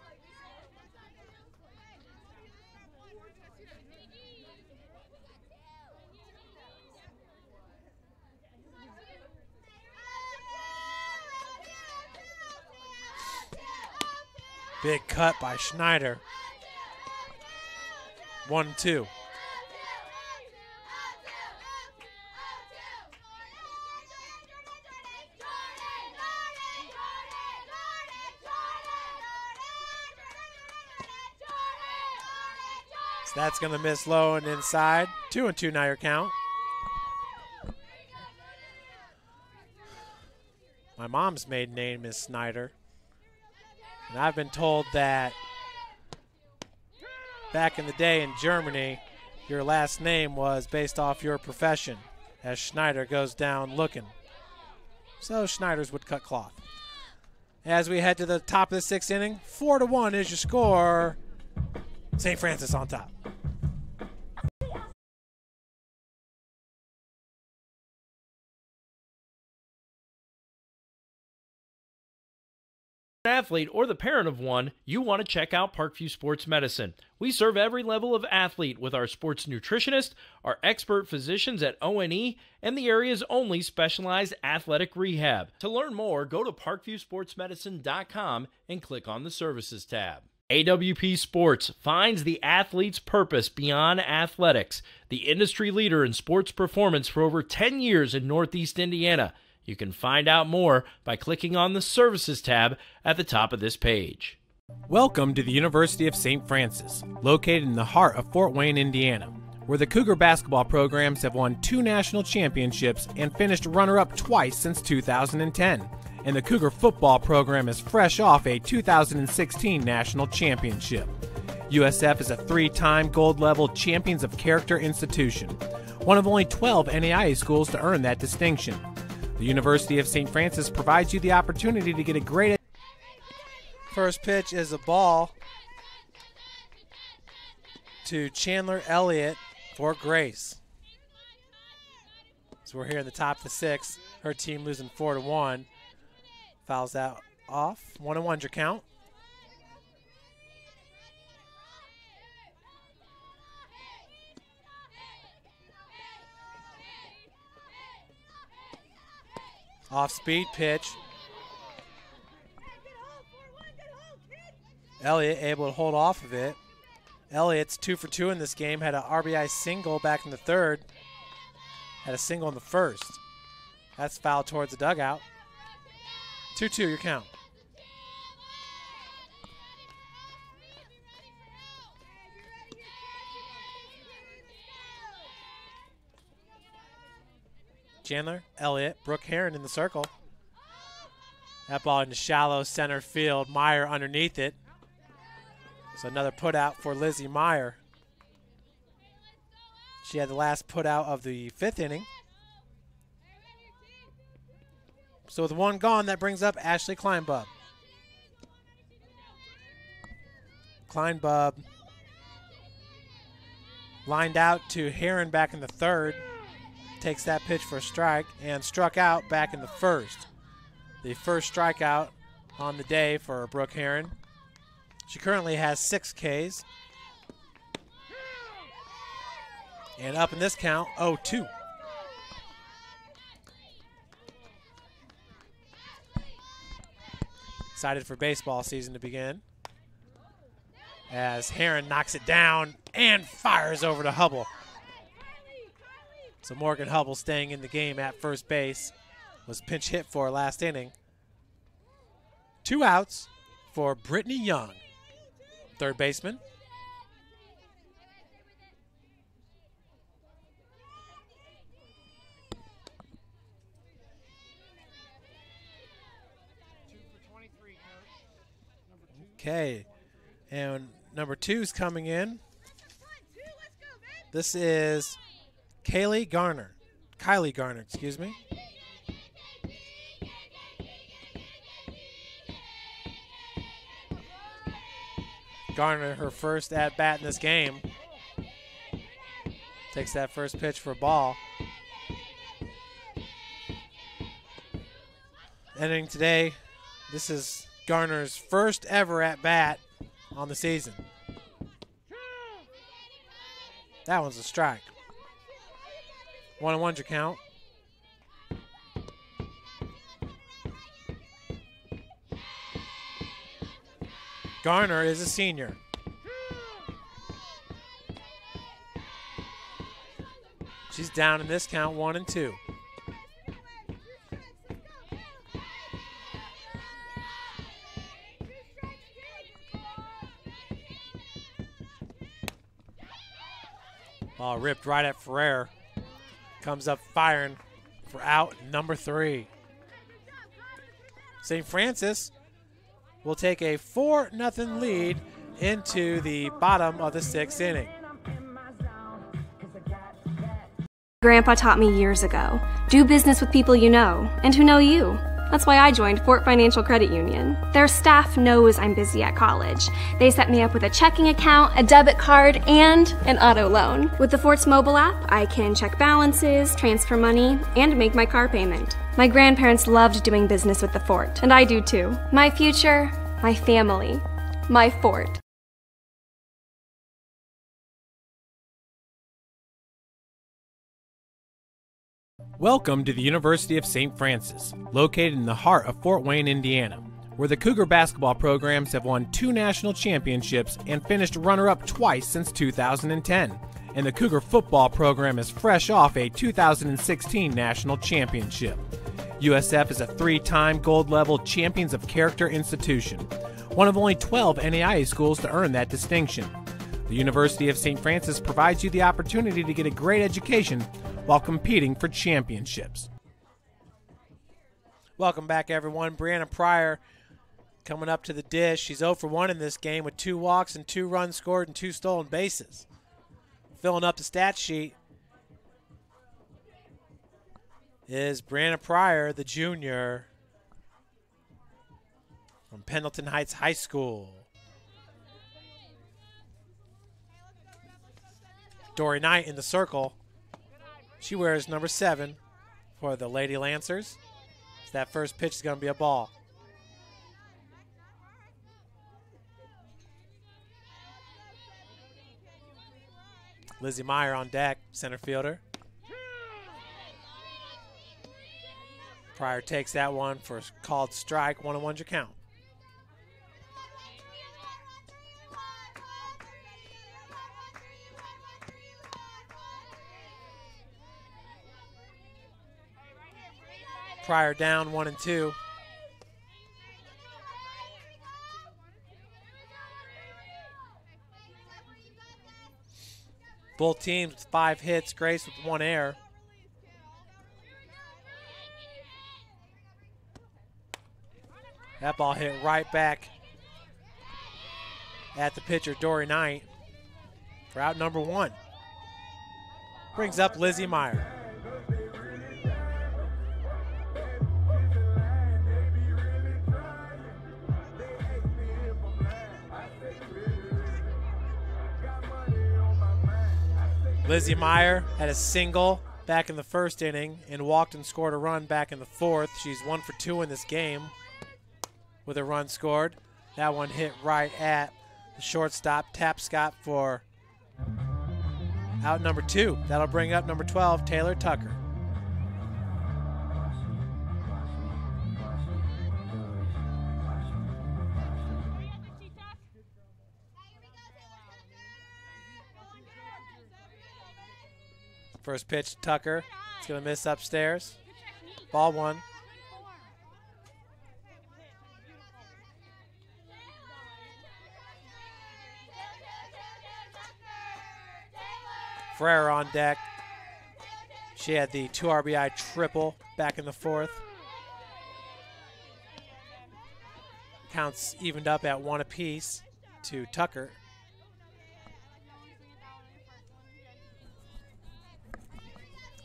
Big cut by Schneider. 1-2. So that's going to miss low and inside. 2-2 now your count. My mom's maiden name is Snyder. And I've been told that back in the day in Germany, your last name was based off your profession, as Schneider goes down looking. So Schneiders would cut cloth. As we head to the top of the 6th inning, 4-1 is your score. St. Francis on top. Athlete or the parent of one, you want to check out Parkview Sports Medicine. We serve every level of athlete with our sports nutritionist, our expert physicians at O&E, and the area's only specialized athletic rehab. To learn more, go to parkviewsportsmedicine.com and click on the Services tab. AWP Sports finds the athlete's purpose beyond athletics, the industry leader in sports performance for over 10 years in Northeast Indiana. You can find out more by clicking on the Services tab at the top of this page. Welcome to the University of St. Francis, located in the heart of Fort Wayne, Indiana, where the Cougar basketball programs have won 2 national championships and finished runner-up twice since 2010. And the Cougar football program is fresh off a 2016 national championship. USF is a 3-time gold-level Champions of Character institution, one of only 12 NAIA schools to earn that distinction. The University of St. Francis provides you the opportunity to get a great... First pitch is a ball to Chandler Elliott for Grace. So we're here in the top of the 6th. Her team losing 4-1. Fouls that off. 1-1's your count. Off-speed pitch. Elliott able to hold off of it. Elliott's 2 for 2 in this game. Had an RBI single back in the third. Had a single in the first. That's foul towards the dugout. 2-2 your count. Chandler, Elliott, Brooke Heron in the circle. That ball into shallow center field. Meyer underneath it. So another put out for Lizzie Meyer. She had the last put out of the 5th inning. So with one gone, that brings up Ashley Kleinbub. Kleinbub lined out to Heron back in the 3rd. Takes that pitch for a strike and struck out back in the 1st. The first strikeout on the day for Brooke Heron. She currently has 6 Ks. And up in this count, 0-2. Excited for baseball season to begin. As Heron knocks it down and fires over to Hubble. So Morgan Hubble staying in the game at first base. Was pinch hit for last inning. 2 outs for Brittany Young, third baseman. Okay, and number 2's coming in. This is Kylie Garner, excuse me. Garner, her first at-bat in this game. Takes that first pitch for a ball. Entering today, this is Garner's first ever at-bat on the season. That one's a strike. 1-1 your count. Garner is a senior. She's down in this count, 1-2. Ball ripped right at Ferrer. Comes up firing for out number 3. St. Francis will take a 4-0 lead into the bottom of the 6th inning. Grandpa taught me years ago, do business with people you know and who know you. That's why I joined Fort Financial Credit Union. Their staff knows I'm busy at college. They set me up with a checking account, a debit card, and an auto loan. With the Fort's mobile app, I can check balances, transfer money, and make my car payment. My grandparents loved doing business with the Fort, and I do too. My future, my family, my Fort. Welcome to the University of St. Francis, located in the heart of Fort Wayne, Indiana, where the Cougar basketball programs have won 2 national championships and finished runner-up twice since 2010. And the Cougar football program is fresh off a 2016 national championship. USF is a 3-time gold-level Champions of Character institution, one of only 12 NAIA schools to earn that distinction. The University of St. Francis provides you the opportunity to get a great education while competing for championships. Welcome back, everyone. Brianna Pryor coming up to the dish. She's 0 for 1 in this game with 2 walks and 2 runs scored and 2 stolen bases. Filling up the stat sheet is Brianna Pryor, the junior from Pendleton Heights High School. Dory Knight in the circle. She wears number 7 for the Lady Lancers. So that first pitch is going to be a ball. Lizzie Meyer on deck, center fielder. Pryor takes that one for a called strike. 1-1's your count. Pryor down 1-2. Both teams with 5 hits, Grace with 1 error. That ball hit right back at the pitcher, Dory Knight, for out number 1. Brings up Lizzie Meyer. Lizzie Meyer had a single back in the first inning and walked and scored a run back in the 4th. She's 1 for 2 in this game with a run scored. That one hit right at the shortstop, Tapscott, for out number 2. That'll bring up number 12, Taylor Tucker. First pitch to Tucker. It's going to miss upstairs. Ball 1. Frere on deck. She had the 2 RBI triple back in the 4th. Counts evened up at 1 apiece to Tucker.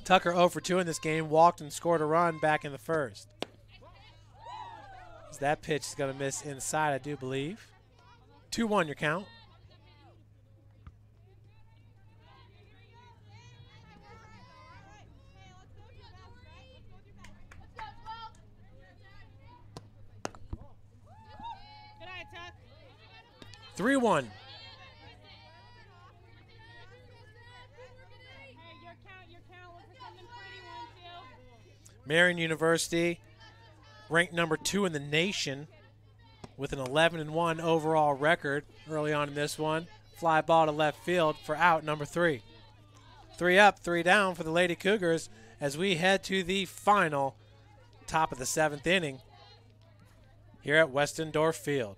Tucker 0 for 2 in this game, walked and scored a run back in the 1st. That pitch is going to miss inside, I do believe. 2-1 your count. Good eye, Tuck. 3-1. Marian University, ranked number 2 in the nation with an 11-1 overall record early on in this one. Fly ball to left field for out number 3. 3 up, 3 down for the Lady Cougars as we head to the final top of the 7th inning here at Westendorf Field.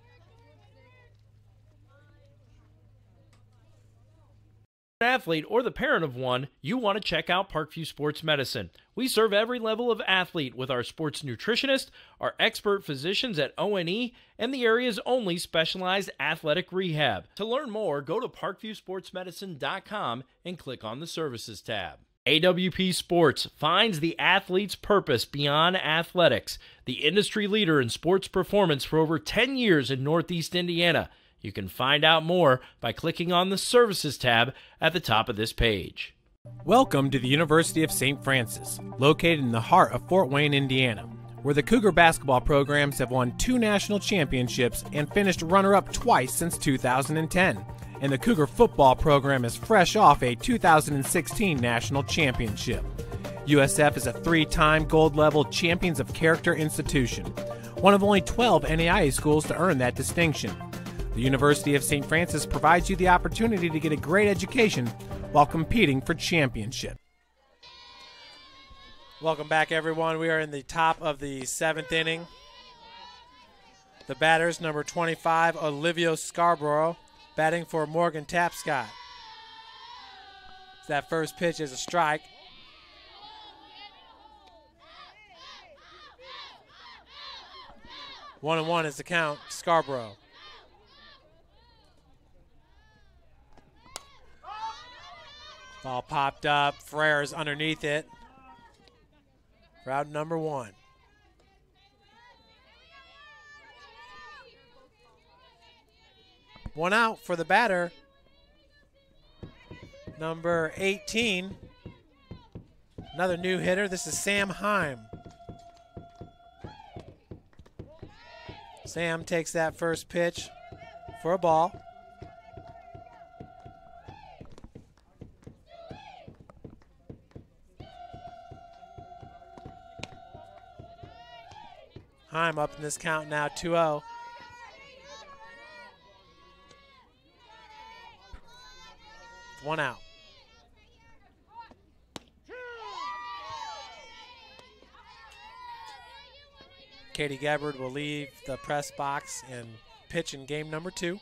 Athlete or the parent of one, you want to check out Parkview Sports Medicine. We serve every level of athlete with our sports nutritionist, our expert physicians at O&E, and the area's only specialized athletic rehab. To learn more, go to parkviewsportsmedicine.com and click on the Services tab. AWP Sports finds the athlete's purpose beyond athletics, the industry leader in sports performance for over 10 years in Northeast Indiana. You can find out more by clicking on the Services tab at the top of this page. Welcome to the University of St. Francis, located in the heart of Fort Wayne, Indiana, where the Cougar basketball programs have won 2 national championships and finished runner-up twice since 2010. And the Cougar football program is fresh off a 2016 national championship. USF is a 3-time gold-level Champions of Character institution, one of only 12 NAIA schools to earn that distinction. The University of St. Francis provides you the opportunity to get a great education while competing for championship. Welcome back, everyone. We are in the top of the 7th inning. The batters, number 25, Olivia Scarborough, batting for Morgan Tapscott. That first pitch is a strike. One and one is the count, Scarborough. Ball popped up. Frere's underneath it. Route number 1. One out for the batter. Number 18. Another new hitter. This is Sam Heim. Sam takes that first pitch for a ball. Heim up in this count now, 2-0. One out. Katie Gabbard will leave the press box and pitch in game number 2.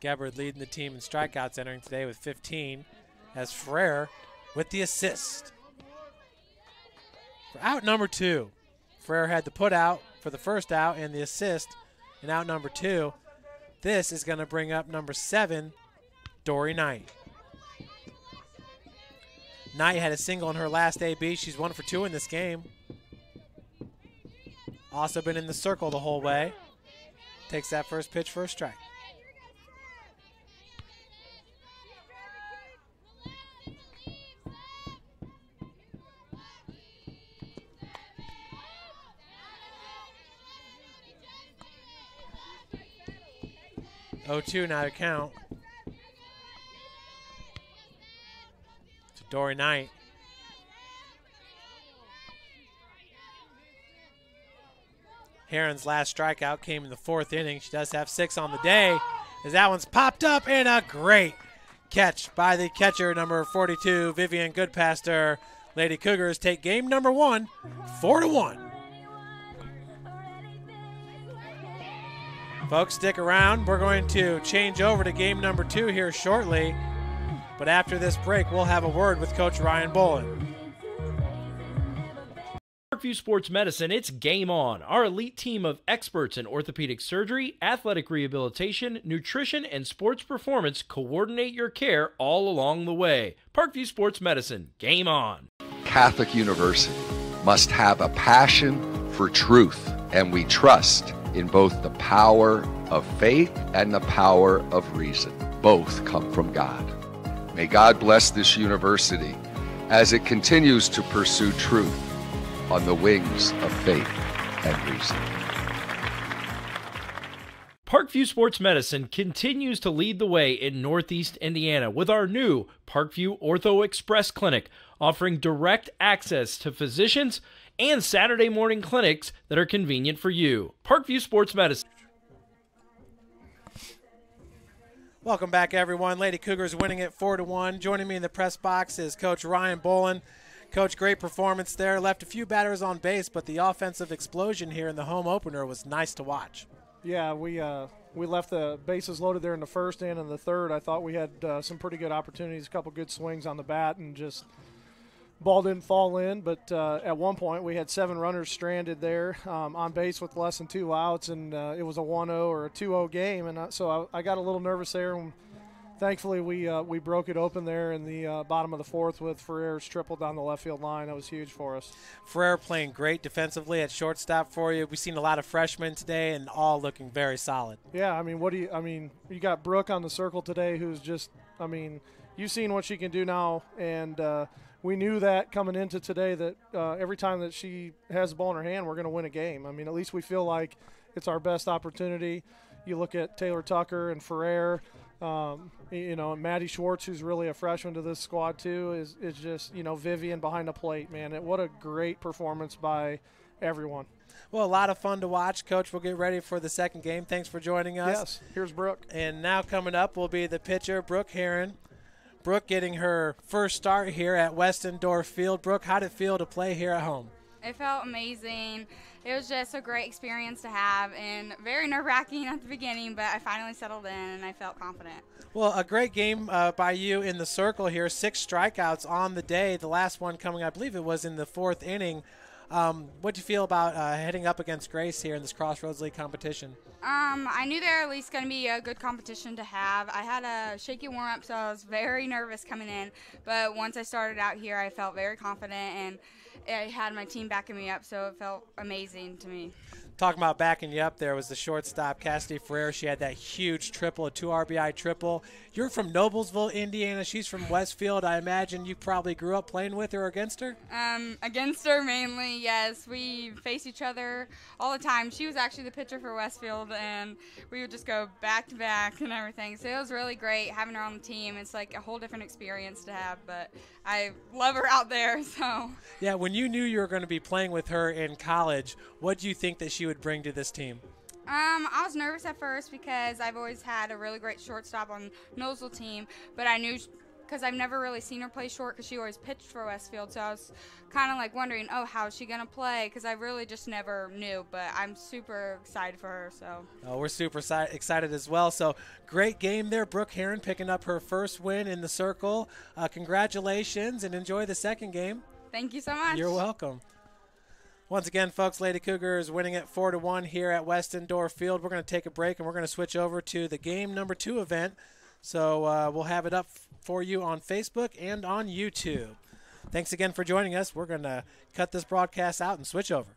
Gabbard leading the team in strikeouts entering today with 15, as Frere with the assist. For out number 2, Frere had the put out for the first out and the assist in out number 2. This is going to bring up number 7, Dory Knight. Knight had a single in her last AB. She's 1 for 2 in this game. Also been in the circle the whole way. Takes that first pitch for a strike. Oh, 2 now to count. To Dory Knight. Heron's last strikeout came in the 4th inning. She does have 6 on the day, as that one's popped up, and a great catch by the catcher, number 42, Vivian Goodpaster. Lady Cougars take game number 1, 4-1. Folks, stick around. We're going to change over to game number 2 here shortly. But after this break, we'll have a word with Coach Ryan Bolin. Parkview Sports Medicine, it's game on. Our elite team of experts in orthopedic surgery, athletic rehabilitation, nutrition, and sports performance coordinate your care all along the way. Parkview Sports Medicine, game on. Catholic University must have a passion for truth, and we trust in both the power of faith and the power of reason. Both come from God. May God bless this university as it continues to pursue truth on the wings of faith and reason. Parkview Sports Medicine continues to lead the way in Northeast Indiana with our new Parkview Ortho Express Clinic, offering direct access to physicians and Saturday morning clinics that are convenient for you. Parkview Sports Medicine. Welcome back, everyone. Lady Cougars winning it 4-1. Joining me in the press box is Coach Ryan Bolin. Coach, great performance there. Left a few batters on base, but the offensive explosion here in the home opener was nice to watch. Yeah, we left the bases loaded there in the first and in the third. I thought we had some pretty good opportunities, a couple good swings on the bat, and just ball didn't fall in. But at one point we had 7 runners stranded there on base with less than 2 outs, and it was a 1-0 or a 2-0 game. And so I got a little nervous there. And thankfully, we broke it open there in the bottom of the 4th with Ferrer's triple down the left field line. That was huge for us. Ferrer playing great defensively at shortstop for you. We've seen a lot of freshmen today, and all looking very solid. Yeah, I mean, you got Brooke on the circle today, who's just, you've seen what she can do now, and we knew that coming into today that every time that she has the ball in her hand, we're going to win a game. At least we feel like it's our best opportunity. You look at Taylor Tucker and Ferrer. Maddie Schwartz, who's really a freshman to this squad too, is just, Vivian behind the plate, man. What a great performance by everyone. Well, a lot of fun to watch. Coach, we'll get ready for the second game. Thanks for joining us. Yes, here's Brooke. And now coming up will be the pitcher, Brooke Heron. Brooke getting her first start here at Westendorf Field. Brooke, how did it feel to play here at home? It felt amazing. It was just a great experience to have, and very nerve-wracking at the beginning, but I finally settled in and I felt confident. Well, a great game by you in the circle here. 6 strikeouts on the day. The last one coming, I believe it was in the 4th inning. What do you feel about heading up against Grace here in this Crossroads League competition? I knew they were at least going to be a good competition to have. I had a shaky warm-up, so I was very nervous coming in. But once I started out here, I felt very confident, and I had my team backing me up, so it felt amazing to me. Talking about backing you up there was the shortstop, Cassidy Ferrer. She had that huge triple, a 2 RBI triple. You're from Noblesville, Indiana. She's from Westfield. I imagine you probably grew up playing with her or against her? Against her mainly, yes. We face each other all the time. She was actually the pitcher for Westfield, and we would just go back to back and everything. So it was really great having her on the team. It's like a whole different experience to have, but I love her out there. So yeah, when you knew you were going to be playing with her in college, what do you think that she would bring to this team? I was nervous at first because I've always had a really great shortstop on Knowlesville team, but I knew because I've never really seen her play short because she always pitched for Westfield, so I was kind of like wondering, oh, how is she going to play? Because I really just never knew, but I'm super excited for her. So we're super excited as well. So great game there. Brooke Heron picking up her first win in the circle. Congratulations, and enjoy the second game. Thank you so much. You're welcome. Once again, folks, Lady Cougars winning it 4-1 here at West Indoor Field. We're going to take a break, and we're going to switch over to the game number 2 event. So we'll have it up for you on Facebook and on YouTube. Thanks again for joining us. We're going to cut this broadcast out and switch over.